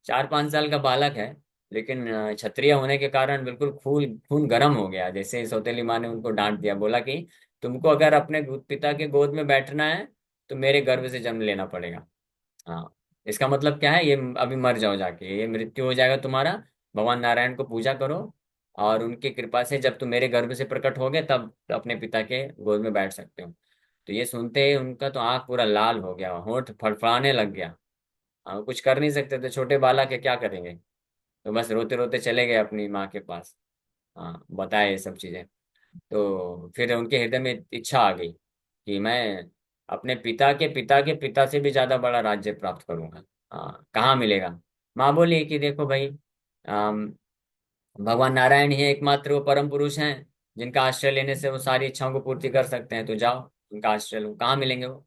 4-5 साल का बालक है, लेकिन क्षत्रिय होने के कारण बिल्कुल खून खून गर्म हो गया। जैसे सौतेली माँ ने उनको डांट दिया, बोला कि तुमको अगर अपने पिता के गोद में बैठना है तो मेरे गर्भ से जन्म लेना पड़ेगा। हाँ, इसका मतलब क्या है, ये अभी मर जाओ जाके, ये मृत्यु हो जाएगा तुम्हारा, भगवान नारायण को पूजा करो, और उनकी कृपा से जब तुम मेरे गर्भ से प्रकट होगे तब अपने पिता के गोद में बैठ सकते हो। तो ये सुनते ही उनका तो आंख पूरा लाल हो गया, होंठ फड़फड़ाने लग गया। कुछ कर नहीं सकते थे, छोटे बालक है, क्या करेंगे, तो बस रोते रोते चले गए अपनी माँ के पास। हाँ, बताए ये सब चीजें। तो फिर उनके हृदय में इच्छा आ गई कि मैं अपने पिता के पिता से भी ज्यादा बड़ा राज्य प्राप्त करूंगा। हाँ, कहाँ मिलेगा? माँ बोली कि देखो भाई, अम, भगवान नारायण ही एकमात्र वो परम पुरुष हैं जिनका आश्रय लेने से वो सारी इच्छाओं को पूर्ति कर सकते हैं, तो जाओ उनका आश्रय लो। कहाँ मिलेंगे वो?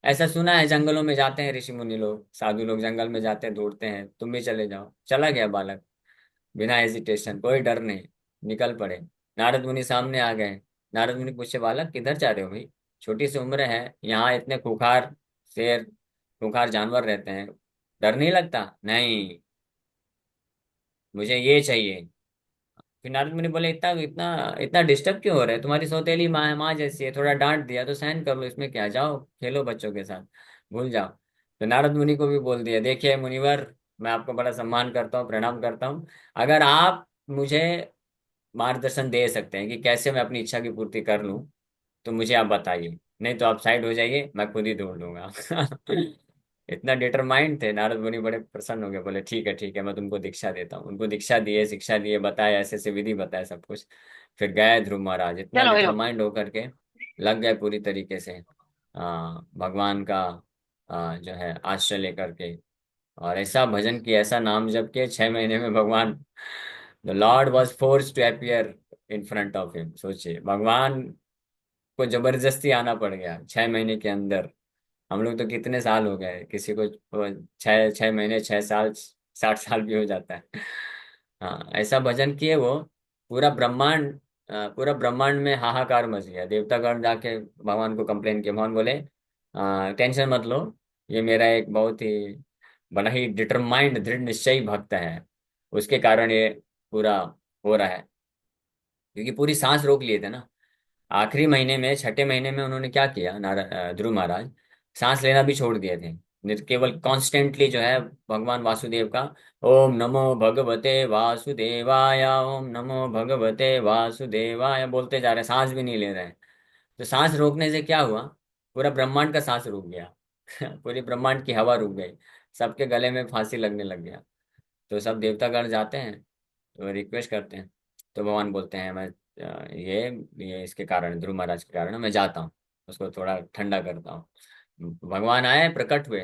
ऐसा सुना है, जंगलों में जाते हैं ऋषि मुनि लोग, साधु लोग जंगल में जाते हैं, ढूंढते हैं, तुम भी चले जाओ। चला गया बालक, बिना हेजिटेशन, कोई डर नहीं, निकल पड़े। नारद मुनि सामने आ गए। नारद मुनि पूछे, बालक किधर जा रहे हो भाई, छोटी सी उम्र है, यहाँ इतने खूंखार शेर, खूंखार जानवर रहते हैं, डर नहीं लगता? नहीं, मुझे ये चाहिए। फिर नारद मुनि बोले, इतना इतना इतना डिस्टर्ब क्यों हो रहा है, तुम्हारी सौतेली माँ है, माँ जैसी है, थोड़ा डांट दिया तो सहन कर लो, इसमें क्या, जाओ खेलो बच्चों के साथ, भूल जाओ। तो नारद मुनि को भी बोल दिया, देखिए मुनिवर, मैं आपको बड़ा सम्मान करता हूँ, प्रणाम करता हूँ, अगर आप मुझे मार्गदर्शन दे सकते हैं कि कैसे मैं अपनी इच्छा की पूर्ति कर लूं, तो मुझे आप बताइए, नहीं तो आप साइड हो जाइए, मैं खुद ही ढूंढ लूंगा। इतना डिटरमाइंड थे नारद मुनि, बड़े प्रसन्न हो गए, बोले ठीक है मैं तुमको दीक्षा देता हूँ। उनको दीक्षा दिए, शिक्षा दिए, बताया, ऐसे ऐसे विधि बताया सब कुछ। फिर गए ध्रुव महाराज, इतना चलो हेलो। डिटरमाइंड होकर के लग गए पूरी तरीके से भगवान का जो है आश्रय लेकर के, और ऐसा भजन किया, ऐसा नाम जप के 6 महीने में भगवान, the lord was force to appear in front of him. सोचिए, भगवान को जबरदस्ती आना पड़ गया 6 महीने के अंदर। हम लोग तो कितने साल हो गए, किसी को 6 6 महीने, 6 साल, 60 साल भी हो जाता है। हाँ, ऐसा भजन किए वो, पूरा ब्रह्मांड, पूरा ब्रह्मांड में हाहाकार मच गया। देवतागण जाके भगवान को कंप्लेन किया, भगवान बोले टेंशन मत लो, ये मेरा एक बहुत ही बड़ा ही डिटरमाइंड, दृढ़ निश्चयी भक्त है, उसके कारण ये पूरा हो रहा है। क्योंकि पूरी सांस रोक लिए थे ना, आखिरी महीने में, 6ठे महीने में उन्होंने क्या किया, ध्रुव महाराज सांस लेना भी छोड़ दिए थे, केवल कॉन्स्टेंटली जो है भगवान वासुदेव का ओम नमो भगवते वासुदेवाय, ओम नमो भगवते वासुदेवाय बोलते जा रहे हैं, सांस भी नहीं ले रहे हैं। तो सांस रोकने से क्या हुआ, पूरा ब्रह्मांड का सांस रुक गया। पूरी ब्रह्मांड की हवा रुक गई, सबके गले में फांसी लगने लग गया। तो सब देवतागण जाते हैं, तो रिक्वेस्ट करते हैं, तो भगवान बोलते हैं मैं ये इसके कारण, ध्रुव महाराज के कारण मैं जाता हूँ, उसको थोड़ा ठंडा करता हूँ। भगवान आए, प्रकट हुए,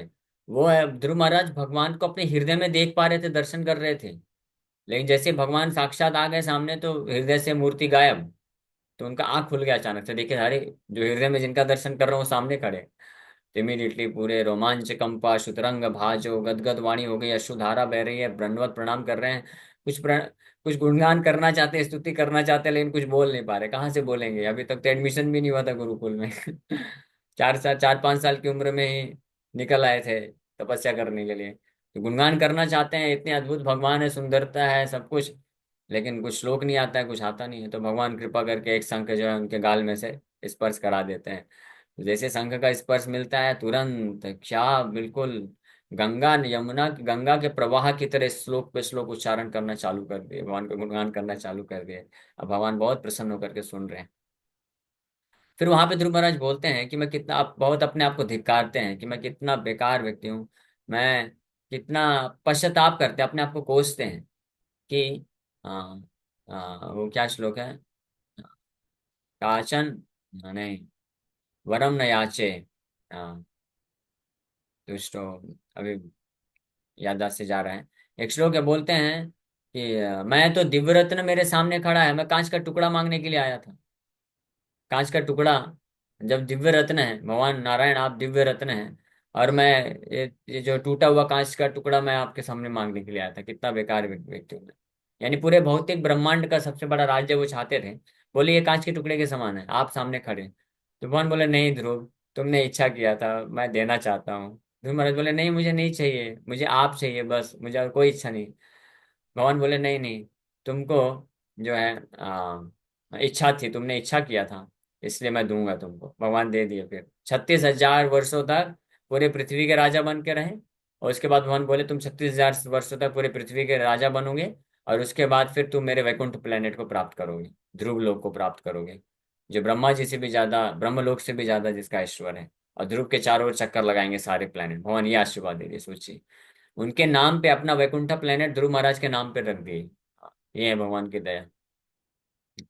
वो है ध्रुव महाराज भगवान को अपने हृदय में देख पा रहे थे, दर्शन कर रहे थे। लेकिन जैसे भगवान साक्षात आ गए सामने तो हृदय से मूर्ति गायब। तो उनका आंख खुल गया अचानक से, देखे अरे जो हृदय में जिनका दर्शन कर रहा हूँ वो सामने खड़े। इमीडिएटली पूरे रोमांच कंपा, शुतरंग भाजो, गदगद वाणी हो गई, अश्रुधारा बह रही है, दंडवत प्रणाम कर रहे हैं। कुछ गुणगान करना चाहते हैं, स्तुति करना चाहते हैं, लेकिन कुछ बोल नहीं पा रहे। कहाँ से बोलेंगे, अभी तक तो एडमिशन भी नहीं हुआ था गुरुकुल में। 4 5 साल की उम्र में ही निकल आए थे तपस्या करने के लिए। तो गुणगान करना चाहते हैं, इतने अद्भुत भगवान है, सुंदरता है, सब कुछ। लेकिन कुछ श्लोक नहीं आता है, कुछ आता नहीं है। तो भगवान कृपा करके एक शंख जो है उनके गाल में से स्पर्श करा देते हैं। जैसे शंख का स्पर्श मिलता है, तुरंत क्या बिल्कुल गंगा के प्रवाह की तरह श्लोक पे श्लोक उच्चारण करना चालू कर दिए, भगवान का गुणगान करना चालू कर दिए। अब भगवान बहुत प्रसन्न होकर के सुन रहे हैं। फिर वहां पे ध्रुव महाराज बोलते हैं कि मैं कितना, आप बहुत अपने आप को धिक्कारते हैं कि मैं कितना बेकार व्यक्ति हूँ। मैं कितना पश्चाताप करते हैं, अपने आप को कोसते हैं कि हाँ, वो क्या श्लोक है, काचन, नहीं, वरम न याचे, हाँ, दुष्टो, अभी याददाश्त से जा रहा है। एक श्लोक है, बोलते हैं कि मैं तो दिव्य रत्न मेरे सामने खड़ा है, मैं कांच का टुकड़ा मांगने के लिए आया था। कांच का टुकड़ा, जब दिव्य रत्न है, भगवान नारायण आप दिव्य रत्न हैं, और मैं ये जो टूटा हुआ कांच का टुकड़ा मैं आपके सामने मांगने के लिए आया था। कितना बेकार व्यक्ति हूँ मैं। यानी पूरे भौतिक ब्रह्मांड का सबसे बड़ा राज्य वो चाहते थे। बोले ये कांच के टुकड़े के समान है, आप सामने खड़े। तो भगवान बोले नहीं ध्रुव, तुमने इच्छा किया था, मैं देना चाहता हूँ। ध्रुव महाराज बोले नहीं, मुझे नहीं चाहिए, मुझे आप चाहिए बस, मुझे और कोई इच्छा नहीं। भगवान बोले नहीं नहीं, तुमको जो है इच्छा थी, तुमने इच्छा किया था, इसलिए मैं दूंगा तुमको। भगवान दे दिए। फिर 36,000 वर्षों तक पूरे पृथ्वी के राजा बन के रहे। और उसके बाद भगवान बोले तुम 36,000 वर्षों तक पूरे पृथ्वी के राजा बनोगे, और उसके बाद फिर तुम मेरे वैकुंठ प्लेनेट को प्राप्त करोगे, ध्रुव लोक को प्राप्त करोगे, जो ब्रह्मा जी से भी ज्यादा, ब्रह्मलोक से भी ज्यादा जिसका ईश्वर है। और ध्रुव के चारों ओर चक्कर लगाएंगे सारे प्लेनेट। भगवान ये आशीर्वाद दे दिए, सोचिए। उनके नाम पे अपना वैकुंठा प्लेनेट ध्रुव महाराज के नाम पे रख दिए। ये है भगवान की दया।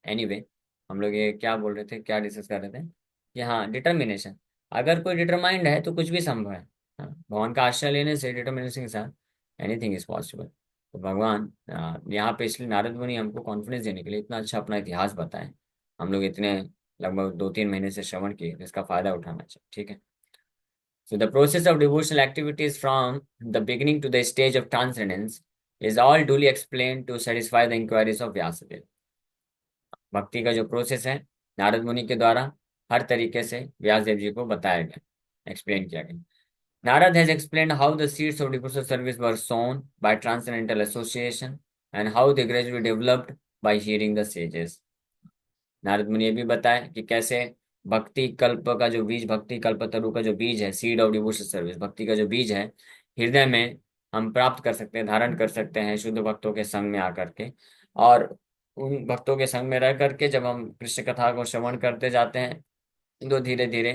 एनीवे, हम लोग ये क्या बोल रहे थे, क्या डिस्कस कर रहे थे कि हाँ, डिटर्मिनेशन। अगर कोई डिटरमाइंड है तो कुछ भी संभव है। हाँ, भगवान का आश्रय लेने से, डिटर्मिनेशन के साथ एनीथिंग इज पॉसिबल। तो भगवान यहाँ पे इसलिए नारद मुनि हमको कॉन्फिडेंस देने के लिए इतना अच्छा अपना इतिहास बताएं। हम लोग इतने लगभग 2 3 महीने से श्रवण किए, तो इसका फायदा उठाना चाहिए, ठीक है। So the process of devotional activities from the beginning to the stage of transcendence is all duly explained to satisfy the inquiries of Vyasadeva. भक्ति का जो प्रोसेस है नारद मुनि के द्वारा हर तरीके से व्यास देव जी को बताया गया, एक्सप्लेन किया गया। Narad has explained how the seeds of devotional service were sown by transcendental association and how they gradually developed by hearing the sages. Narad मुनि ये भी बताया कि कैसे भक्ति कल्प का जो बीज, भक्ति कल्प तरु का जो बीज है, सीड ऑफ डिवोशनल सर्विस, भक्ति का जो बीज है, हृदय में हम प्राप्त कर सकते हैं, धारण कर सकते हैं शुद्ध भक्तों के संग में आकर के। और उन भक्तों के संग में रह करके जब हम कृष्ण कथा को श्रवण करते जाते हैं तो धीरे धीरे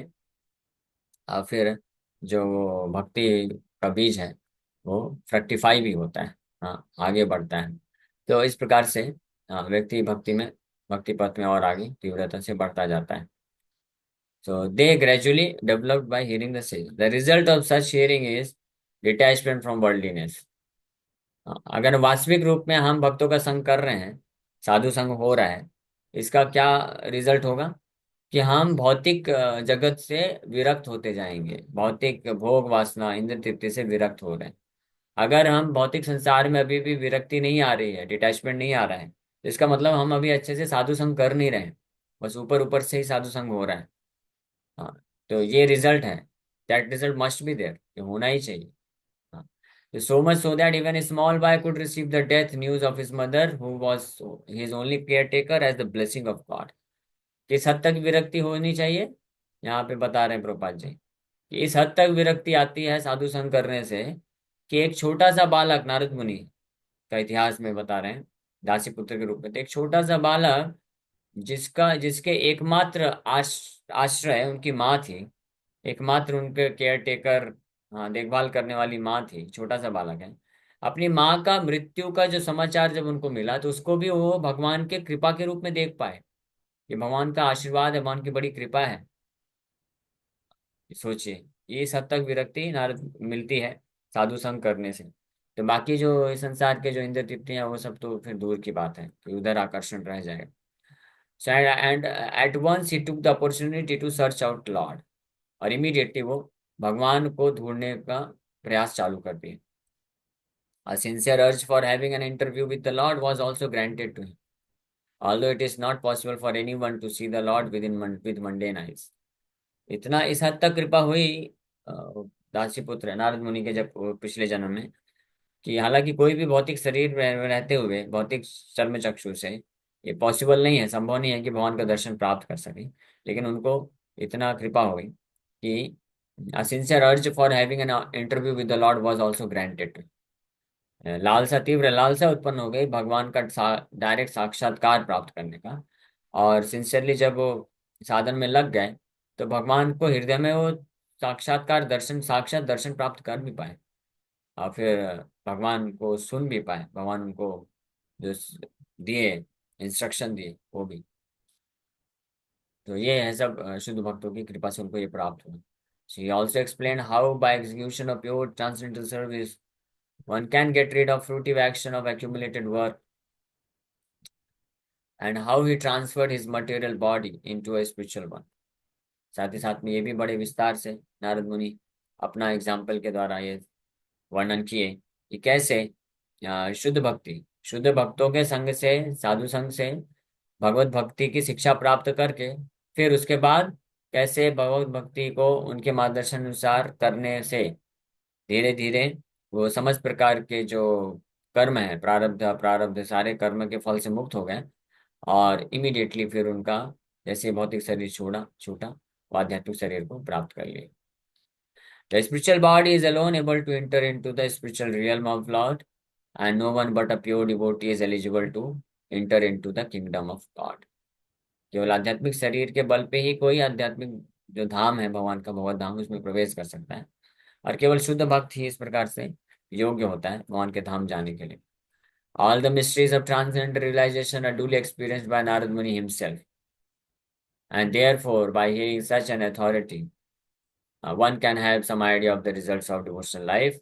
फिर जो वो भक्ति का बीज है वो फ्रक्टिफाई भी होता है, हाँ, आगे बढ़ता है। तो इस प्रकार से व्यक्ति भक्ति में, भक्ति पथ में और आगे तीव्रता से बढ़ता जाता है। So they gradually developed by hearing the sage. The result of such hearing is detachment from worldliness. अगर वास्तविक रूप में हम भक्तों का संग कर रहे हैं, साधु संग हो रहा है, इसका क्या रिजल्ट होगा कि हम भौतिक जगत से विरक्त होते जाएंगे, भौतिक भोग वासना इंद्र तृप्ति से विरक्त हो रहे हैं। अगर हम भौतिक संसार में अभी भी विरक्ति नहीं आ रही है, डिटैचमेंट नहीं आ रहा है, तो इसका मतलब हम अभी अच्छे से साधु संग कर नहीं रहे हैं, बस ऊपर ऊपर से ही साधु संग हो रहा है। हाँ, तो ये रिजल्ट है, that result must be there, ये होना ही चाहिए। हाँ, तो so much so that even small boy could receive the death news of his mother who was his only caretaker as the blessing of God. किस हद तक विरक्ति होनी चाहिए, यहाँ पे बता रहे हैं प्रभुपाद जी कि इस हद तक विरक्ति आती है साधु संग करने से कि एक छोटा सा बालक, नारद मुनि का इतिहास में बता रहे हैं, दासी पुत्र के रूप में, तो एक छोटा सा बालक जिसके एकमात्र आश्रय उनकी माँ थी, एकमात्र उनके केयर टेकर, हाँ, देखभाल करने वाली माँ थी, छोटा सा बालक है। अपनी माँ का मृत्यु का जो समाचार जब उनको मिला तो उसको भी वो भगवान के कृपा के रूप में देख पाए। ये भगवान का आशीर्वाद है, भगवान की बड़ी कृपा है। सोचिए, ये इस हद तक विरक्ति नारद मिलती है साधु संग करने से। तो बाकी जो इस संसार के जो इंद्र तृप्तियां वो सब तो फिर दूर की बात है कि उधर आकर्षण रह जाएगा। So, and at once he took the opportunity to search out Lord, और इमीडिएटली वो भगवान को ढूंढने का प्रयास चालू कर दिया। A sincere urge for having an interview with the Lord was also granted to him, although it is not possible for anyone to see the Lord with mundane eyes. इतना इस हद तक कृपा हुई अ, दासी पुत्र नारद मुनि के जब पिछले जन्म में, कि हालांकि कोई भी भौतिक शरीर में रहते हुए भौतिक चर्म चक्षु से ये पॉसिबल नहीं है, संभव नहीं है कि भगवान का दर्शन प्राप्त कर सके, लेकिन उनको इतना कृपा हुई कि a sincere urge for having an interview with the Lord was also granted. लालसा, तीव्र लालसा उत्पन्न हो गई भगवान का डायरेक्ट साक्षात्कार प्राप्त करने का। और सिंसियरली जब वो साधन में लग गए तो भगवान को हृदय में वो साक्षात्कार दर्शन, साक्षात दर्शन प्राप्त कर भी पाए, और फिर भगवान को सुन भी पाए, भगवान उनको जो दिए इंस्ट्रक्शन दिए वो भी। तो ये है सब शुद्ध भक्तों की कृपा से उनको ये प्राप्त हुआ। She also explained how by execution of pure transcendental service one can get rid of fruitive action of accumulated work, and how he transferred his material body into a spiritual one. साथ ही साथ में ये भी बड़े विस्तार से नारद मुनि अपना एग्जाम्पल के द्वारा ये वर्णन किए कि कैसे शुद्ध भक्ति, शुद्ध भक्तों के संग से, साधु संग से भगवत भक्ति की शिक्षा प्राप्त करके फिर उसके बाद कैसे भगवत भक्ति को उनके मार्गदर्शन अनुसार करने से धीरे धीरे वो समस्त प्रकार के जो कर्म है, प्रारब्ध प्रारब्ध सारे कर्म के फल से मुक्त हो गए, और इमीडिएटली फिर उनका जैसे भौतिक शरीर छोड़ा छूटा वो आध्यात्मिक शरीर को प्राप्त कर लिया। The spiritual body is alone able to enter into the spiritual realm of Lord, and no one but a pure devotee is eligible to enter into the kingdom of God. केवल आध्यात्मिक शरीर के बल पे ही कोई आध्यात्मिक जो धाम है भगवान का, भगवत धाम, उसमें प्रवेश कर सकता है, और केवल शुद्ध भक्त ही इस प्रकार से योग्य होता है भगवान के धाम जाने के लिए। All the mysteries of transcendental realization are duly experienced by Narad Muni himself, and therefore by hearing such an authority one can have some idea of the results of devotional life,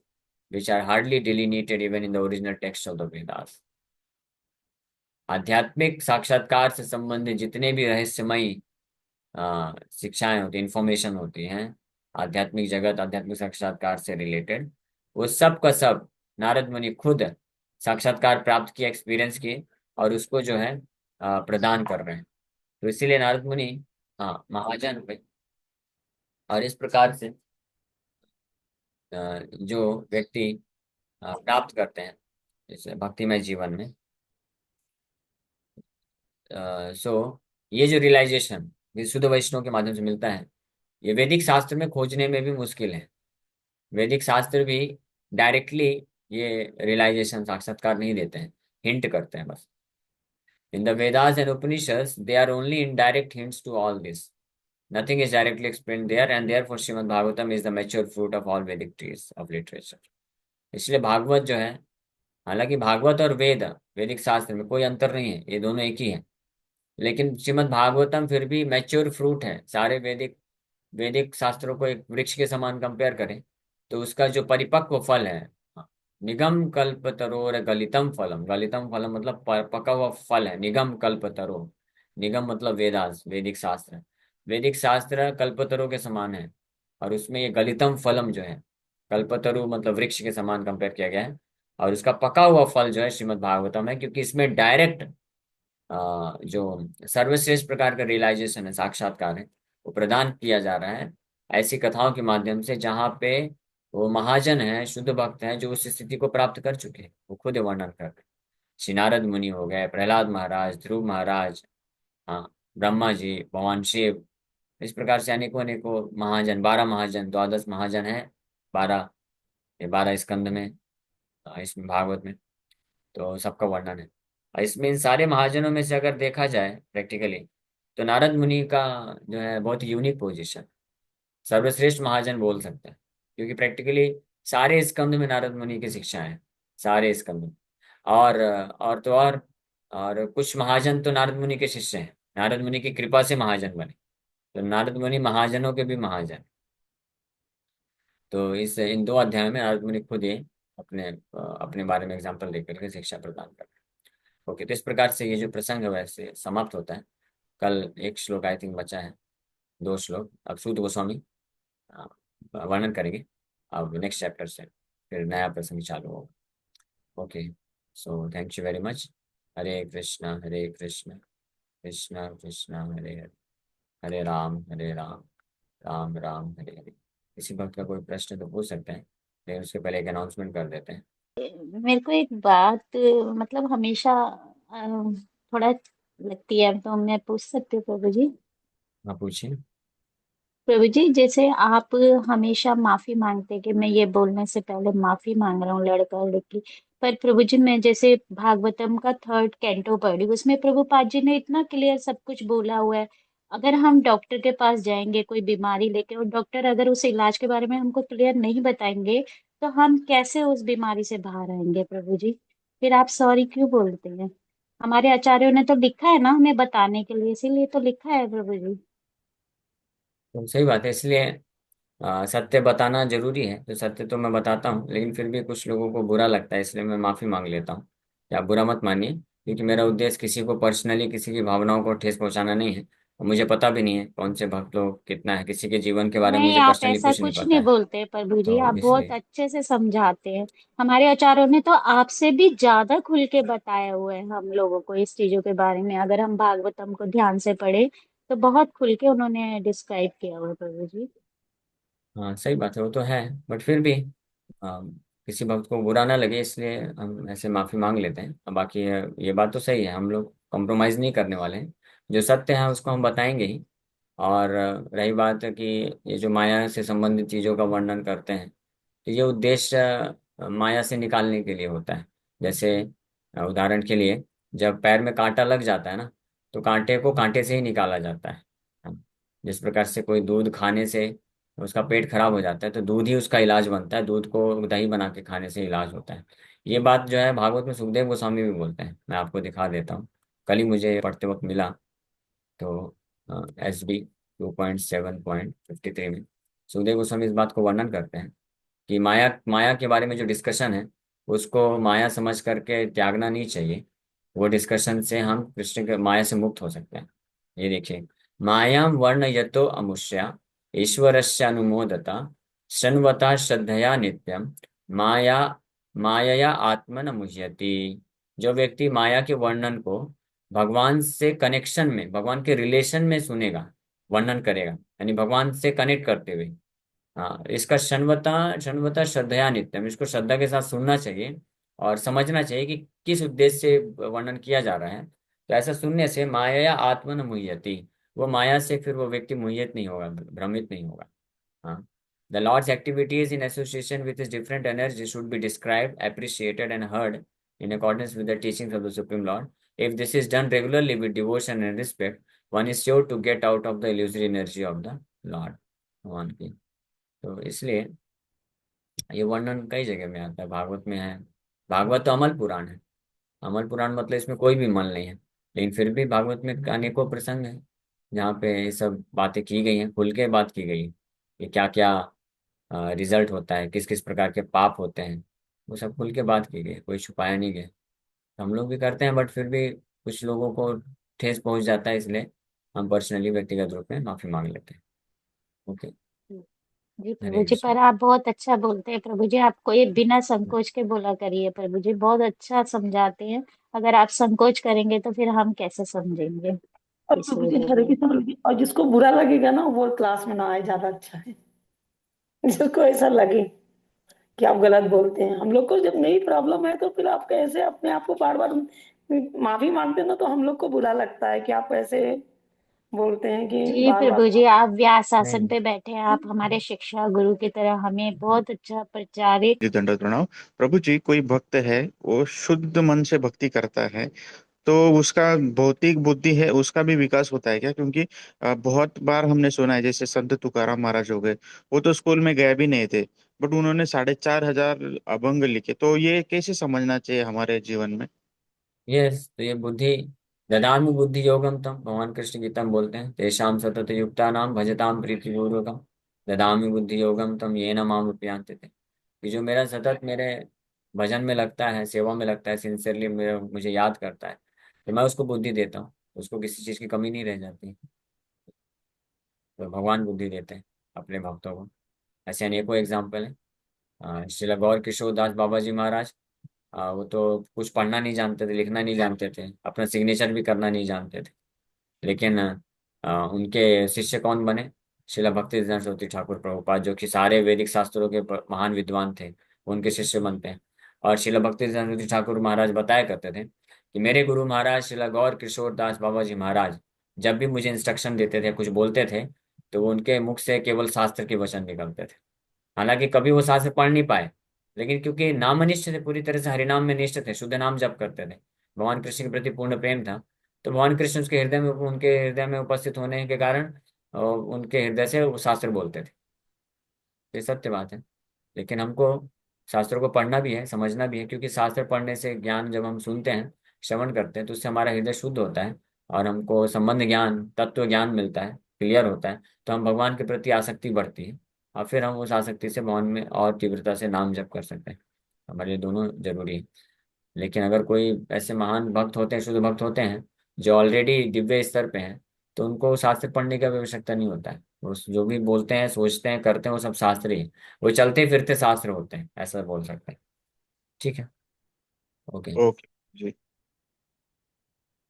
which are hardly delineated even in the original text of the Vedas. आध्यात्मिक साक्षात्कार से संबंधित जितने भी रहस्यमयी शिक्षाएं होती, information होती हैं आध्यात्मिक जगत, आध्यात्मिक साक्षात्कार से रिलेटेड, वो सब का सब नारद मुनि खुद साक्षात्कार प्राप्त किए, एक्सपीरियंस किए, और उसको जो है प्रदान कर रहे हैं। तो इसीलिए नारद मुनि महाजन पे, और इस प्रकार से जो व्यक्ति प्राप्त करते हैं जैसे भक्तिमय जीवन में, सो ये जो रियलाइजेशन शुद्ध वैष्णव के माध्यम से मिलता है, ये वैदिक शास्त्र में खोजने में भी मुश्किल है। वैदिक शास्त्र भी डायरेक्टली ये रियलाइजेशन साक्षात्कार नहीं देते हैं, हिंट करते हैं बस। In the Vedas and Upanishads they are only indirect hints to all this, nothing is directly explained there, and therefore Srimad Bhagavatam is the mature fruit of all Vedic trees of literature. इसलिए भागवत जो है, हालांकि भागवत और वेद, वैदिक शास्त्र में कोई अंतर नहीं है, ये दोनों एक ही है, लेकिन श्रीमद् भागवतम फिर भी मैच्योर फ्रूट है। सारे वैदिक वैदिक शास्त्रों को एक वृक्ष के समान कंपेयर करें तो उसका जो परिपक्व फल है, निगम कल्पतरोर गलितम फलम, गलितम फलम मतलब पका हुआ फल है, निगम कल्पतरो, निगम मतलब वेदास, वैदिक शास्त्र, वैदिक शास्त्र कल्पतरो के समान है, और उसमें ये गलितम फलम जो है, कल्पतरु मतलब वृक्ष के समान कंपेयर किया गया है, और उसका पका हुआ फल जो है श्रीमद् भागवतम है, क्योंकि इसमें डायरेक्ट जो सर्वश्रेष्ठ प्रकार का रियलाइजेशन है, साक्षात्कार है, वो प्रदान किया जा रहा है ऐसी कथाओं के माध्यम से, जहाँ पे वो महाजन है, शुद्ध भक्त हैं, जो उस स्थिति को प्राप्त कर चुके हैं, वो खुद वर्णन कर रहे हैं। श्री नारद मुनि हो गए, प्रहलाद महाराज, ध्रुव महाराज, हाँ, ब्रह्मा जी, भगवान शिव, इस प्रकार से अनेकों अनेकों महाजन, 12 महाजन, द्वादश महाजन है, 12, ये 12 स्कंद में, इसमें भागवत में, तो सबका वर्णन है। और इसमें इन सारे महाजनों में से अगर देखा जाए प्रैक्टिकली, तो नारद मुनि का जो है बहुत यूनिक पोजीशन, सर्वश्रेष्ठ महाजन बोल सकते हैं, क्योंकि प्रैक्टिकली सारे स्कंद में नारद मुनि की शिक्षा है, सारे स्कंद में। और तो और कुछ महाजन तो नारद मुनि के शिष्य हैं, नारद मुनि की कृपा से महाजन बने, तो नारद मुनि महाजनों के भी महाजन। तो इस इन 2 अध्याय में नारद मुनि खुद ही अपने बारे में एग्जाम्पल देकर के शिक्षा प्रदान कर रहे हैं। ओके, तो इस प्रकार से ये जो प्रसंग है वैसे समाप्त होता है। कल एक श्लोक आई थिंक बचा है, 2 श्लोक अब सूत गोस्वामी अ, वर्णन करेंगे। अब नेक्स्ट चैप्टर से फिर नया प्रसंग चालू होगा। Okay, so thank you very much. Hare Krishna Krishna Krishna Hare Hare, Hare Ram Ram Ram Hare Hare. किसी भक्त का कोई प्रश्न तो पूछ सकते हैं, लेकिन उसके पहले एक अनाउंसमेंट कर देते हैं। मेरे को एक बात मतलब हमेशा थोड़ा लगती है, तो मैं पूछ सकती हूँ प्रभु जी? हाँ पूछिए। प्रभु जी, जैसे आप हमेशा माफी मांगते कि मैं ये बोलने से पहले माफी मांग रहा हूँ, लड़का और लड़की। पर प्रभु जी, मैं जैसे भागवतम का 3rd कैंटो पढ़ी, उसमें प्रभुपाद जी ने इतना क्लियर सब कुछ बोला हुआ है। अगर हम डॉक्टर के पास जाएंगे कोई बीमारी लेके, और डॉक्टर अगर उस इलाज के बारे में हमको क्लियर नहीं बताएंगे, तो हम कैसे उस बीमारी से बाहर आएंगे प्रभु जी? फिर आप सॉरी क्यों बोलते हैं? हमारे आचार्यों ने तो लिखा है ना हमें बताने के लिए, इसीलिए तो लिखा है प्रभु जी। तो सही बात है, इसलिए सत्य बताना जरूरी है। तो सत्य तो मैं बताता हूँ, लेकिन फिर भी कुछ लोगों को बुरा लगता है, इसलिए मैं माफी मांग लेता हूँ। या बुरा मत मानिए, क्योंकि मेरा उद्देश्य किसी को पर्सनली किसी की भावनाओं को ठेस पहुंचाना नहीं है। और मुझे पता भी नहीं है कौन से भक्त लोग कितना है, किसी के जीवन के बारे में नहीं, मुझे आप पर्सनली ऐसा कुछ नहीं कुछ पता नहीं है। बोलते प्रभु जी, आप तो बहुत इसलिए अच्छे से समझाते हैं। हमारे आचार्यों ने तो आपसे भी ज्यादा खुल के बताया हुआ है हम लोगों को इस चीजों के बारे में। अगर हम भागवतम को ध्यान से पढ़े तो बहुत खुल के उन्होंने डिस्क्राइब किया हुआ है प्रभु जी। हाँ सही बात है, वो तो है। बट फिर भी आ, किसी भक्त को बुरा ना लगे, इसलिए हम ऐसे माफी मांग लेते हैं। अब बाकी ये बात तो सही है, हम लोग कॉम्प्रोमाइज नहीं करने वाले हैं। जो सत्य है उसको हम बताएंगे ही। और रही बात है कि ये जो माया से संबंधित चीजों का वर्णन करते हैं, तो ये उद्देश्य माया से निकालने के लिए होता है। जैसे उदाहरण के लिए, जब पैर में कांटा लग जाता है ना, तो कांटे को कांटे से ही निकाला जाता है। हाँ, जिस प्रकार से कोई दूध खाने से उसका पेट खराब हो जाता है, तो दूध ही उसका इलाज बनता है, दूध को दही बना के खाने से इलाज होता है। ये बात जो है भागवत में सुखदेव गोस्वामी भी बोलते हैं। मैं आपको दिखा देता हूँ, कल ही मुझे पढ़ते वक्त मिला। तो SB 2.7.53 में सुखदेव गोस्वामी इस बात को वर्णन करते हैं कि माया माया के बारे में जो डिस्कशन है, उसको माया समझ करके त्यागना नहीं चाहिए। वो डिस्कशन से हम कृष्ण के माया से मुक्त हो सकते हैं। ये देखिए, मायाम वर्ण यतो अमुष्या ईश्वरस्य अनुमोदता शन्वता श्रद्धया नित्यम माया मायया आत्मन मुह्यति। जो व्यक्ति माया के वर्णन को भगवान से कनेक्शन में, भगवान के रिलेशन में सुनेगा, वर्णन करेगा, यानी भगवान से कनेक्ट करते हुए। हाँ, इसका षण्वता षण्वता श्रद्धया नित्यम, इसको श्रद्धा के साथ सुनना चाहिए और समझना चाहिए कि किस उद्देश्य से वर्णन किया जा रहा है। तो ऐसा सुनने से माया आत्मन मुह्यति, वो माया से फिर वो व्यक्ति मुह्यत नहीं होगा, भ्रमित नहीं होगा। हाँ, the lord's activities in association with his different energy should be described, appreciated and heard in accordance with the teachings of the Supreme Lord. If this is done regularly with devotion and respect, one is sure to get out of the illusory energy of the Lord, भगवान की। तो इसलिए ये वर्णन कई जगह में आता है, भागवत में है। भागवत तो अमल पुराण है। अमल पुराण मतलब इसमें कोई भी मल नहीं है, लेकिन फिर भी भागवत में अनेकों प्रसंग हैं जहाँ पे ये सब बातें की गई हैं, खुल के बात की गई है कि क्या क्या रिजल्ट होता है, किस किस प्रकार के पाप होते हैं। वो सब खुल के बात की गई है, कोई छुपाया नहीं गया। हम लोग भी करते हैं, बट फिर भी कुछ लोगों को ठेस पहुंच जाता है, इसलिए हम पर्सनली व्यक्तिगत रूप में माफी मांग लेते हैं। ओके। जी हरे प्रभु जी, कृष्ण। पर आप बहुत अच्छा बोलते हैं प्रभु जी। आपको ये बिना संकोच के बोला करिए प्रभु जी, बहुत अच्छा समझाते हैं। अगर आप संकोच करेंगे तो फिर हम कैसे समझेंगे? और प्रभु इसलिए जी, बोल हरे रहे हैं। कृष्ण प्रभु जी, और जिसको बुरा लगेगा ना वो क्लास में ना आए, ज्यादा अच्छा है। जिसको ऐसा लगे कि आप गलत बोलते हैं, हम लोग को जब नई प्रॉब्लम है तो फिर आप कैसे अपने आप को बार बार माफी मांगते हैं ना, तो हम लोग को बुरा लगता है कि आप ऐसे बोलते हैं कि जी बार बार। प्रभु जी, आप व्यास आसन नहीं, पे बैठे हैं, आप हमारे शिक्षा गुरु की तरह हमें बहुत अच्छा प्रचारित। जी दंडवत प्रणाम। प्रभु जी, कोई भक्त है, वो शुद्ध मन से भक्ति करता है, तो उसका भौतिक बुद्धि है उसका भी विकास होता है क्या? क्योंकि बहुत बार हमने सुना है, जैसे संत तुकाराम महाराज हो गए, वो तो स्कूल में गए भी नहीं थे, बट उन्होंने 4,500 अभंग लिखे। तो ये कैसे समझना चाहिए हमारे जीवन में? यस, तो ये बुद्धि ददामि बुद्धि योगम तम, भगवान कृष्ण गीता में बोलते हैं, तेषाम सतत युक्ता नाम भजताम प्रीति पूर्वकम। ददामि बुद्धि योगम तम येन माम उपयांति थे, कि जो मेरा सतत मेरे भजन में लगता है, सेवा में लगता है, सिंसियरली मेरे मुझे याद करता है, तो मैं उसको बुद्धि देता हूँ, उसको किसी चीज़ की कमी नहीं रह जाती। तो भगवान बुद्धि देते हैं अपने भक्तों को। ऐसे अनेकों एग्जाम्पल हैं। श्रील गौर किशोर दास बाबा जी महाराज, वो तो कुछ पढ़ना नहीं जानते थे, लिखना नहीं जानते थे, अपना सिग्नेचर भी करना नहीं जानते थे, लेकिन उनके शिष्य कौन बने? श्रील भक्ति सरस्वती ठाकुर प्रभुपाद, जो कि सारे वैदिक शास्त्रों के महान विद्वान थे, उनके शिष्य बनते हैं। और श्रील भक्ति सरस्वती ठाकुर महाराज बताया करते थे कि मेरे गुरु महाराज श्रील गौर किशोर दास बाबा जी महाराज जब भी मुझे इंस्ट्रक्शन देते थे, कुछ बोलते थे, तो वो उनके मुख से केवल शास्त्र के वचन निकलते थे। हालांकि कभी वो शास्त्र पढ़ नहीं पाए, लेकिन क्योंकि नामनिष्ठ थे, पूरी तरह से हरिनाम में निष्ठ थे, शुद्ध नाम जप करते थे, भगवान कृष्ण के प्रति पूर्ण प्रेम था, तो भगवान कृष्ण उनके हृदय में उपस्थित होने के कारण उनके हृदय से वो शास्त्र बोलते थे। ये सत्य बात है। लेकिन हमको शास्त्रों को पढ़ना भी है, समझना भी है, क्योंकि शास्त्र पढ़ने से ज्ञान जब हम सुनते हैं, श्रवण करते हैं, तो उससे हमारा हृदय शुद्ध होता है और हमको संबंध ज्ञान, तत्व ज्ञान मिलता है, क्लियर होता है, तो हम भगवान के प्रति आसक्ति बढ़ती है, और फिर हम उस आसक्ति से भगवान में और तीव्रता से नाम जप कर सकते हैं। हमारे लिए दोनों जरूरी है। लेकिन अगर कोई ऐसे महान भक्त होते हैं, शुद्ध भक्त होते हैं, जो ऑलरेडी दिव्य स्तर पे हैं, तो उनको शास्त्र पढ़ने की आवश्यकता नहीं होता है। वो जो भी बोलते हैं, सोचते हैं, करते हैं, वो सब शास्त्र ही है। वो चलते फिरते शास्त्र होते हैं, ऐसा बोल सकते हैं। ठीक है। ओके। ओके जी।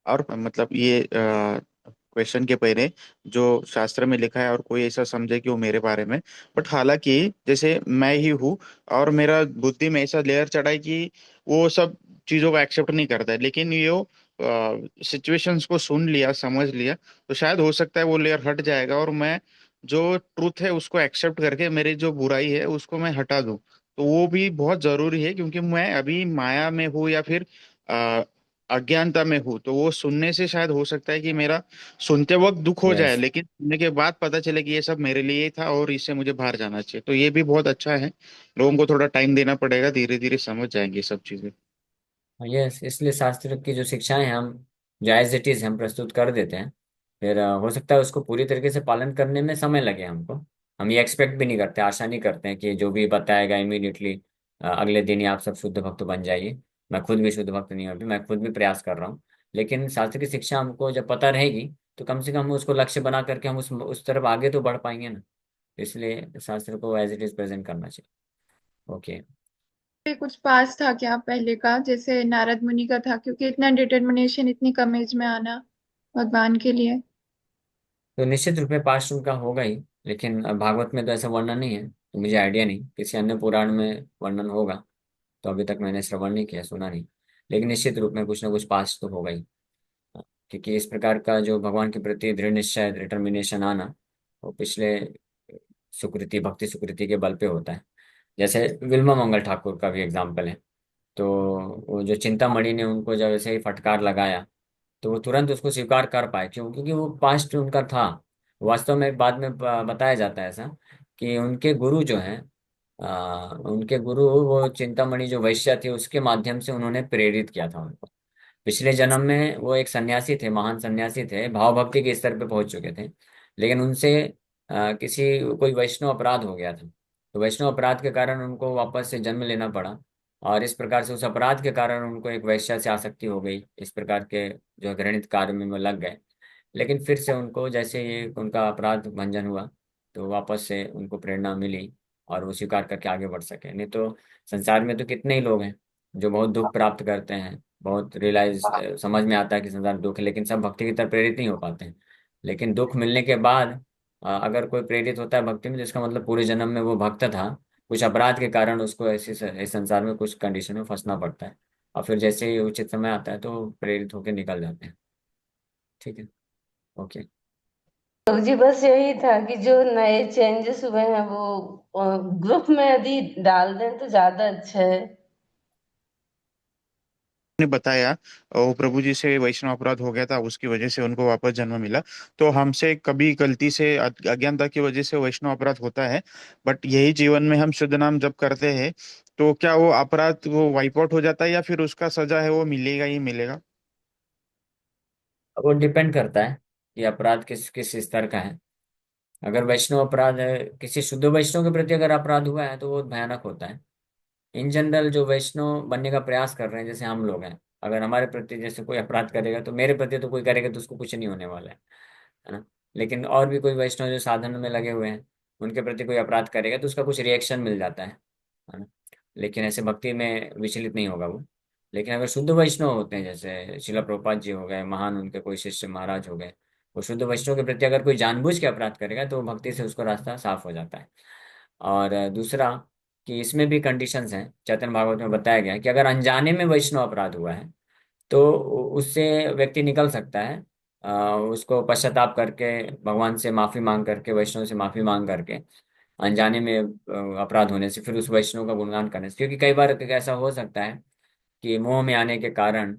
और मतलब ये क्वेश्चन के पहले जो शास्त्र में लिखा है और कोई ऐसा समझे कि वो मेरे बारे में, बट हालांकि जैसे मैं ही हूँ और मेरा बुद्धि में ऐसा लेयर चढ़ा है कि वो सब चीजों को एक्सेप्ट नहीं करता है, लेकिन ये सिचुएशंस को सुन लिया, समझ लिया, तो शायद हो सकता है वो लेयर हट जाएगा और मैं जो ट्रूथ है उसको एक्सेप्ट करके मेरी जो बुराई है उसको मैं हटा दूं। तो वो भी बहुत जरूरी है, क्योंकि मैं अभी माया में हूँ या फिर अज्ञानता में हूँ, तो वो सुनने से शायद हो सकता है कि मेरा सुनते वक्त दुख हो जाए, यस। लेकिन सुनने के बाद पता चले कि ये सब मेरे लिए ही था और इससे मुझे बाहर जाना चाहिए। तो ये भी बहुत अच्छा है। लोगों को थोड़ा टाइम देना पड़ेगा, धीरे धीरे समझ जाएंगे ये सब चीजें। यस, इसलिए शास्त्र की जो शिक्षाएं हैं, हम जो एज इट इज हम प्रस्तुत कर देते हैं, फिर हो सकता है उसको पूरी तरीके से पालन करने में समय लगे हमको। हम ये एक्सपेक्ट भी नहीं करते, आशा नहीं करते हैं कि जो भी बताएगा इमीडिएटली अगले दिन ही आप सब शुद्ध भक्त बन जाइए। मैं खुद भी शुद्ध भक्त नहीं हूँ अभी, मैं खुद भी प्रयास कर रहा हूँ। लेकिन शास्त्र की शिक्षा हमको जब पता रहेगी, तो कम से कम उसको लक्ष्य बना करके हम उस तरफ आगे तो बढ़ पाएंगे ना। इसलिए शास्त्र को एज इट इज प्रेजेंट करना चाहिए। ओके। पे कुछ पास था क्या पहले का, जैसे नारद मुनि का था, क्योंकि इतना डिटर्मिनेशन इतनी कम एज में आना भगवान के लिए। तो निश्चित रूप में पास्ट उनका होगा ही, लेकिन भागवत में तो ऐसा वर्णन नहीं है, तो मुझे आइडिया नहीं, किसी अन्य पुराण में वर्णन होगा, तो अभी तक मैंने श्रवण नहीं किया, सुना नहीं। लेकिन निश्चित रूप में कुछ ना कुछ पास्ट तो होगा ही। क्योंकि इस प्रकार का जो भगवान के प्रति दृढ़ निश्चय, डिटर्मिनेशन आना, वो पिछले सुकृति, भक्ति सुकृति के बल पे होता है। जैसे विल्मा मंगल ठाकुर का भी एग्जाम्पल है। तो वो जो चिंतामणि ने उनको जब ऐसे ही फटकार लगाया, तो वो तुरंत उसको स्वीकार कर पाए। क्यों? क्योंकि वो पास्ट उनका था। वास्तव में बाद में बताया जाता है ऐसा, कि उनके गुरु जो हैं, उनके गुरु, वो चिंतामणि जो वैश्य थे, उसके माध्यम से उन्होंने प्रेरित किया था उनको। पिछले जन्म में वो एक सन्यासी थे, महान सन्यासी थे, भाव भक्ति के स्तर पे पहुंच चुके थे, लेकिन उनसे किसी कोई वैष्णव अपराध हो गया था। तो वैष्णव अपराध के कारण उनको वापस से जन्म लेना पड़ा, और इस प्रकार से उस अपराध के कारण उनको एक वैश्या से आसक्ति हो गई। इस प्रकार के जो घृणित कार्य में वो लग गए। लेकिन फिर से उनको जैसे ये उनका अपराध भंजन हुआ, तो वापस से उनको प्रेरणा मिली, और वो स्वीकार करके आगे बढ़ सके। नहीं तो संसार में तो कितने ही लोग हैं जो बहुत दुख प्राप्त करते हैं, बहुत रियलाइज, समझ में आता है कि संसार दुख है, लेकिन सब भक्ति की तरफ प्रेरित नहीं हो पाते हैं। लेकिन दुख मिलने के बाद अगर कोई प्रेरित होता है भक्ति में, तो इसका मतलब पूरे जन्म में वो भक्त था, कुछ अपराध के कारण उसको ऐसे संसार में कुछ कंडीशन में फंसना पड़ता है, और फिर जैसे ही उचित समय आता है तो प्रेरित होकर निकल जाते हैं। ठीक है। ओके। तो जी बस यही था कि जो नए चेंजेस हुए हैं वो ग्रुप में यदि डाल दें तो ज्यादा अच्छा है। ने बताया वो प्रभु जी से वैष्णव अपराध हो गया था, उसकी वजह से उनको वापस जन्म मिला। तो हमसे कभी गलती से अज्ञानता की वजह से वैष्णव अपराध होता है, बट यही जीवन में हम शुद्ध नाम जब करते हैं, तो क्या वो अपराध वो वाइप आउट हो जाता है या फिर उसका सजा है वो मिलेगा ही मिलेगा? अब वो डिपेंड करता है कि अपराध किस किस स्तर का है। अगर वैष्णव अपराध है, किसी शुद्ध वैष्णव के प्रति अगर अपराध हुआ है तो वो भयानक होता है। इन जनरल जो वैष्णव बनने का प्रयास कर रहे हैं, जैसे हम लोग हैं, अगर हमारे प्रति जैसे कोई अपराध करेगा तो मेरे प्रति तो कोई करेगा तो उसको कुछ नहीं होने वाला है ना। लेकिन और भी कोई वैष्णव जो साधन में लगे हुए हैं, उनके प्रति कोई अपराध करेगा तो उसका कुछ रिएक्शन मिल जाता है ना। लेकिन ऐसे भक्ति में विचलित नहीं होगा वो। लेकिन अगर शुद्ध वैष्णव होते हैं, जैसे शिला प्रभुपाद जी हो गए, महान उनके कोई शिष्य महाराज हो गए, वो शुद्ध वैष्णव के प्रति अगर कोई जानबूझ के अपराध करेगा तो भक्ति से उसको रास्ता साफ हो जाता है। और दूसरा कि इसमें भी कंडीशंस हैं, चैतन्य भागवत में बताया गया है कि अगर अनजाने में वैष्णव अपराध हुआ है तो उससे व्यक्ति निकल सकता है। उसको पश्चाताप करके, भगवान से माफी मांग करके, वैष्णव से माफी मांग करके, अनजाने में अपराध होने से फिर उस वैष्णव का गुणगान करने से। क्योंकि कई बार ऐसा हो सकता है कि मोह में आने के कारण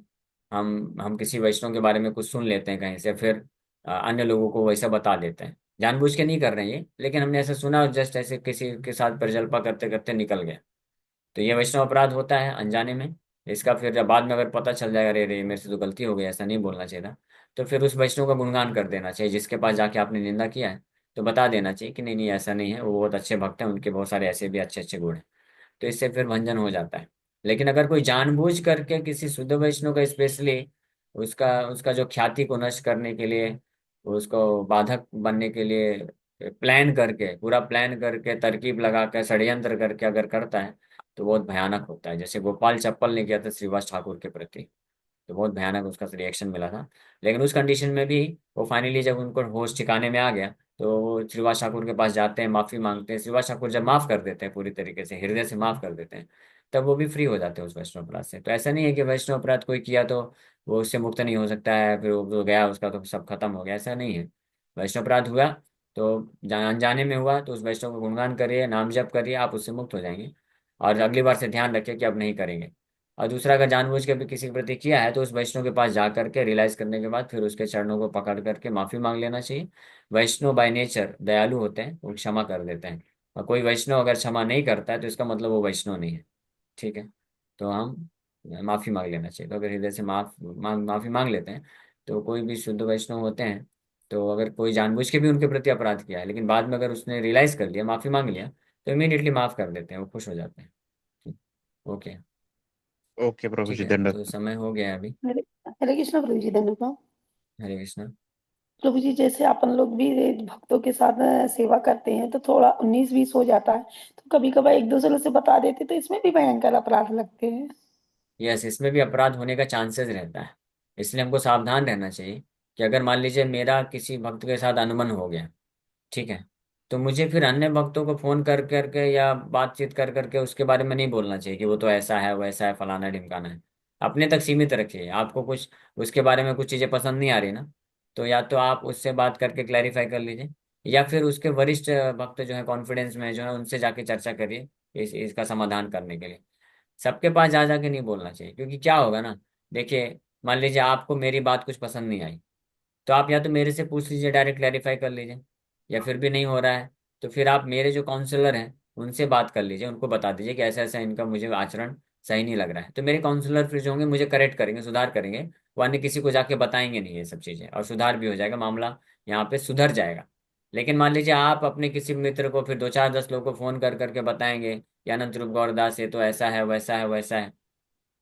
हम किसी वैष्णव के बारे में कुछ सुन लेते हैं कहीं से, फिर अन्य लोगों को वैसा बता देते हैं। जानबूझ के नहीं कर रहे हैं ये, लेकिन हमने ऐसा सुना और जस्ट ऐसे किसी के साथ परिजल्पा करते करते निकल गया। तो ये वैष्णव अपराध होता है अनजाने में। इसका फिर जब बाद में अगर पता चल जाएगा, अरे रे मेरे से तो गलती हो गई, ऐसा नहीं बोलना चाहिए था, तो फिर उस वैष्णव का गुणगान कर देना चाहिए। जिसके पास जाके आपने निंदा किया है तो बता देना चाहिए कि नहीं नहीं ऐसा नहीं है, वो बहुत अच्छे भक्त हैं, उनके बहुत सारे ऐसे भी अच्छे अच्छे गुण हैं। तो इससे फिर भंजन हो जाता है। लेकिन अगर कोई जानबूझ करके किसी शुद्ध वैष्णव का स्पेशली उसका उसका जो ख्याति को नष्ट करने के लिए, उसको बाधक बनने के लिए प्लान करके, पूरा प्लान करके, तरकीब लगा कर, षड्यंत्र करके अगर करता है तो बहुत भयानक होता है। जैसे गोपाल चप्पल ने किया था श्रीवास ठाकुर के प्रति, तो बहुत भयानक उसका रिएक्शन मिला था। लेकिन उस कंडीशन में भी वो फाइनली जब उनको होश ठिकाने में आ गया तो वो श्रीवास ठाकुर के पास जाते हैं, माफी मांगते हैं। श्रीवास ठाकुर जब माफ कर देते हैं, पूरी तरीके से हृदय से माफ कर देते हैं, तब वो भी फ्री हो जाते हैं उस वैष्णव अपराध से। तो ऐसा नहीं है कि वैष्णव अपराध कोई किया तो वो उससे मुक्त नहीं हो सकता है, फिर वो गया उसका तो सब खत्म हो गया, ऐसा नहीं है। वैष्णव अपराध हुआ तो अनजाने में हुआ तो उस वैष्णव को गुणगान करिए, नाम जप करिए, आप उससे मुक्त हो जाएंगे। और अगली बार से ध्यान रखिए कि अब नहीं करेंगे। और दूसरा, अगर जानबूझ के भी किसी के प्रति किया है तो उस वैष्णव के पास जा करके रियलाइज करने के बाद फिर उसके चरणों को पकड़ करके माफी मांग लेना चाहिए। वैष्णव बाय नेचर दयालु होते हैं, वो क्षमा कर देते हैं। और कोई वैष्णव अगर क्षमा नहीं करता है तो इसका मतलब वो वैष्णव नहीं है। ठीक है, तो हम माफी मांग लेना चाहिए। तो अगर हृदय से माफी मांग लेते हैं तो कोई भी शुद्ध वैष्णव होते हैं, तो अगर कोई जानबूझ के भी उनके प्रति अपराध किया है लेकिन बाद में अगर उसने रियलाइज कर लिया, माफी मांग लिया, तो इमीडिएटली माफ कर देते हैं, वो खुश हो जाते हैं। ओके। ओके प्रभु ठीक जी, है, दंडवत। तो समय हो गया है अभी। हरे हरे कृष्ण प्रभु जी, धन्यवाद। हरे कृष्णा। प्रभु जी, जैसे अपन लोग भी भक्तों के साथ सेवा करते हैं तो थोड़ा 19-20 हो जाता है, तो कभी कभार एक दूसरे से बता देते तो इसमें भी भयंकर अपराध लगते हैं। यस, इसमें भी अपराध होने का चांसेस रहता है। इसलिए हमको सावधान रहना चाहिए कि अगर मान लीजिए मेरा किसी भक्त के साथ अनुबंध हो गया, ठीक है, तो मुझे फिर अन्य भक्तों को फोन कर करके या बातचीत कर करके उसके बारे में नहीं बोलना चाहिए कि वो तो ऐसा है वैसा है फलाना ढिमकाना है। अपने तक सीमित रखिए। आपको कुछ उसके बारे में कुछ चीजें पसंद नहीं आ रही ना, तो या तो आप उससे बात करके क्लैरिफाई कर लीजिए, या फिर उसके वरिष्ठ भक्त जो है, कॉन्फिडेंस में जो है, उनसे जाके चर्चा करिए इसका समाधान करने के लिए। सबके पास जा जाके नहीं बोलना चाहिए, क्योंकि क्या होगा ना, देखिए, मान लीजिए आपको मेरी बात कुछ पसंद नहीं आई, तो आप या तो मेरे से पूछ लीजिए, डायरेक्ट क्लैरिफाई कर लीजिए, या फिर भी नहीं हो रहा है तो फिर आप मेरे जो काउंसलर हैं उनसे बात कर लीजिए, उनको बता दीजिए कि ऐसा ऐसा इनका मुझे आचरण सही नहीं लग रहा है। तो मेरे काउंसलर फिर जो होंगे मुझे करेक्ट करेंगे, सुधार करेंगे। वो अन्य किसी को जाके बताएंगे नहीं ये सब चीज़ें, और सुधार भी हो जाएगा, मामला यहाँ पे सुधर जाएगा। लेकिन मान लीजिए आप अपने किसी मित्र को फिर 2 4 10 लोगों को फोन कर करके बताएंगे कि अनंत रूप गौरदास ये तो ऐसा है वैसा है वैसा है,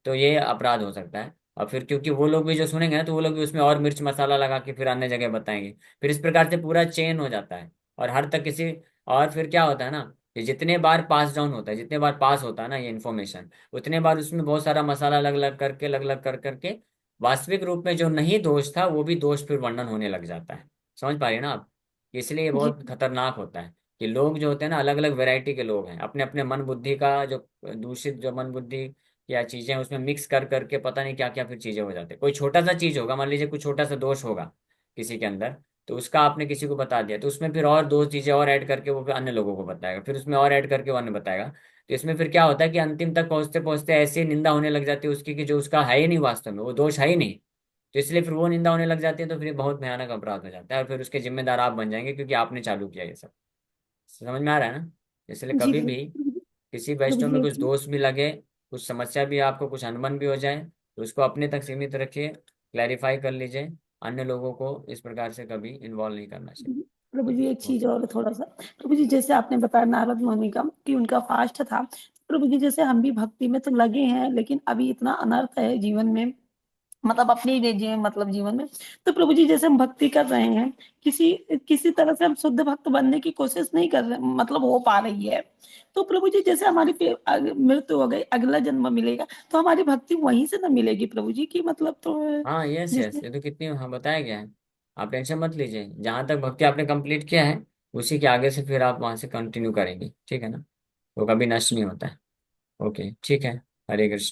तो ये अपराध हो सकता है। और फिर क्योंकि वो लोग भी जो सुनेंगे ना, तो वो लोग भी उसमें और मिर्च मसाला लगा के फिर अन्य जगह बताएंगे। फिर इस प्रकार से पूरा चेन हो जाता है, और हर तक किसी, और फिर क्या होता है ना, कि जितने बार पास डाउन होता है, जितने बार पास होता है ना ये इन्फॉर्मेशन, उतने बार उसमें बहुत सारा मसाला लग लग कर करके वास्तविक रूप में जो नहीं दोष था वो भी दोष फिर वर्णन होने लग जाता है। समझ पा रहे हैं ना आप? इसलिए ये जी। बहुत खतरनाक होता है कि लोग जो होते हैं ना, अलग अलग वैरायटी के लोग हैं, अपने अपने मन बुद्धि का जो दूषित जो मन बुद्धि या चीजें उसमें मिक्स कर करके पता नहीं क्या क्या फिर चीजें हो जाती है। कोई छोटा सा चीज होगा, मान लीजिए कुछ छोटा सा दोष होगा किसी के अंदर, तो उसका आपने किसी को बता दिया, तो उसमें फिर और 2 चीजें और ऐड करके वो फिर अन्य लोगों को बताएगा, फिर उसमें और ऐड करके वो अन्य बताएगा। तो इसमें फिर क्या होता है कि अंतिम तक पहुंचते पहुंचते ऐसी निंदा होने लग जाती है उसकी कि जो उसका है ही नहीं, वास्तव में वो दोष है ही नहीं। तो इसलिए फिर वो निंदा होने लग जाती है, तो फिर ये बहुत भयानक अपराध हो जाता है, और फिर उसके जिम्मेदार आप बन जाएंगे क्योंकि आपने चालू किया ये सब। समझ में आ रहा है ना? इसलिए जी कभी भी किसी प्रभु वैष्णव जी, में एक कुछ दोष भी लगे, कुछ समस्या भी, आपको कुछ अनबन भी हो जाए, तो उसको अपने तक सीमित रखिए, क्लैरिफाई कर लीजिए। अन्य लोगों को इस प्रकार से कभी इन्वॉल्व नहीं करना चाहिए। प्रभु जी एक चीज और थोड़ा सा, प्रभु जी जैसे आपने बताया नारद मुनि का कि उनका फास्ट था, प्रभु जी जैसे हम भी भक्ति में तो लगे हैं, लेकिन अभी इतना अनर्थ है जीवन में, मतलब अपने ही मतलब जीवन में, तो प्रभु जी जैसे हम भक्ति कर रहे हैं, किसी किसी तरह से हम शुद्ध भक्त बनने की कोशिश नहीं कर रहे, मतलब हो पा रही है, तो प्रभु जी जैसे हमारी मृत्यु हो गई, अगला जन्म मिलेगा, तो हमारी भक्ति वहीं से ना मिलेगी प्रभु जी की, मतलब तो हाँ, यस यस, जिसने। ये तो कितनी हाँ बताया गया है। आप टेंशन मत लीजिए, जहां तक भक्ति आपने कंप्लीट किया है उसी के आगे से फिर आप वहां से कंटिन्यू करेंगे, ठीक है ना। वो कभी नष्ट नहीं होता है। ओके, ठीक है। हरे कृष्ण।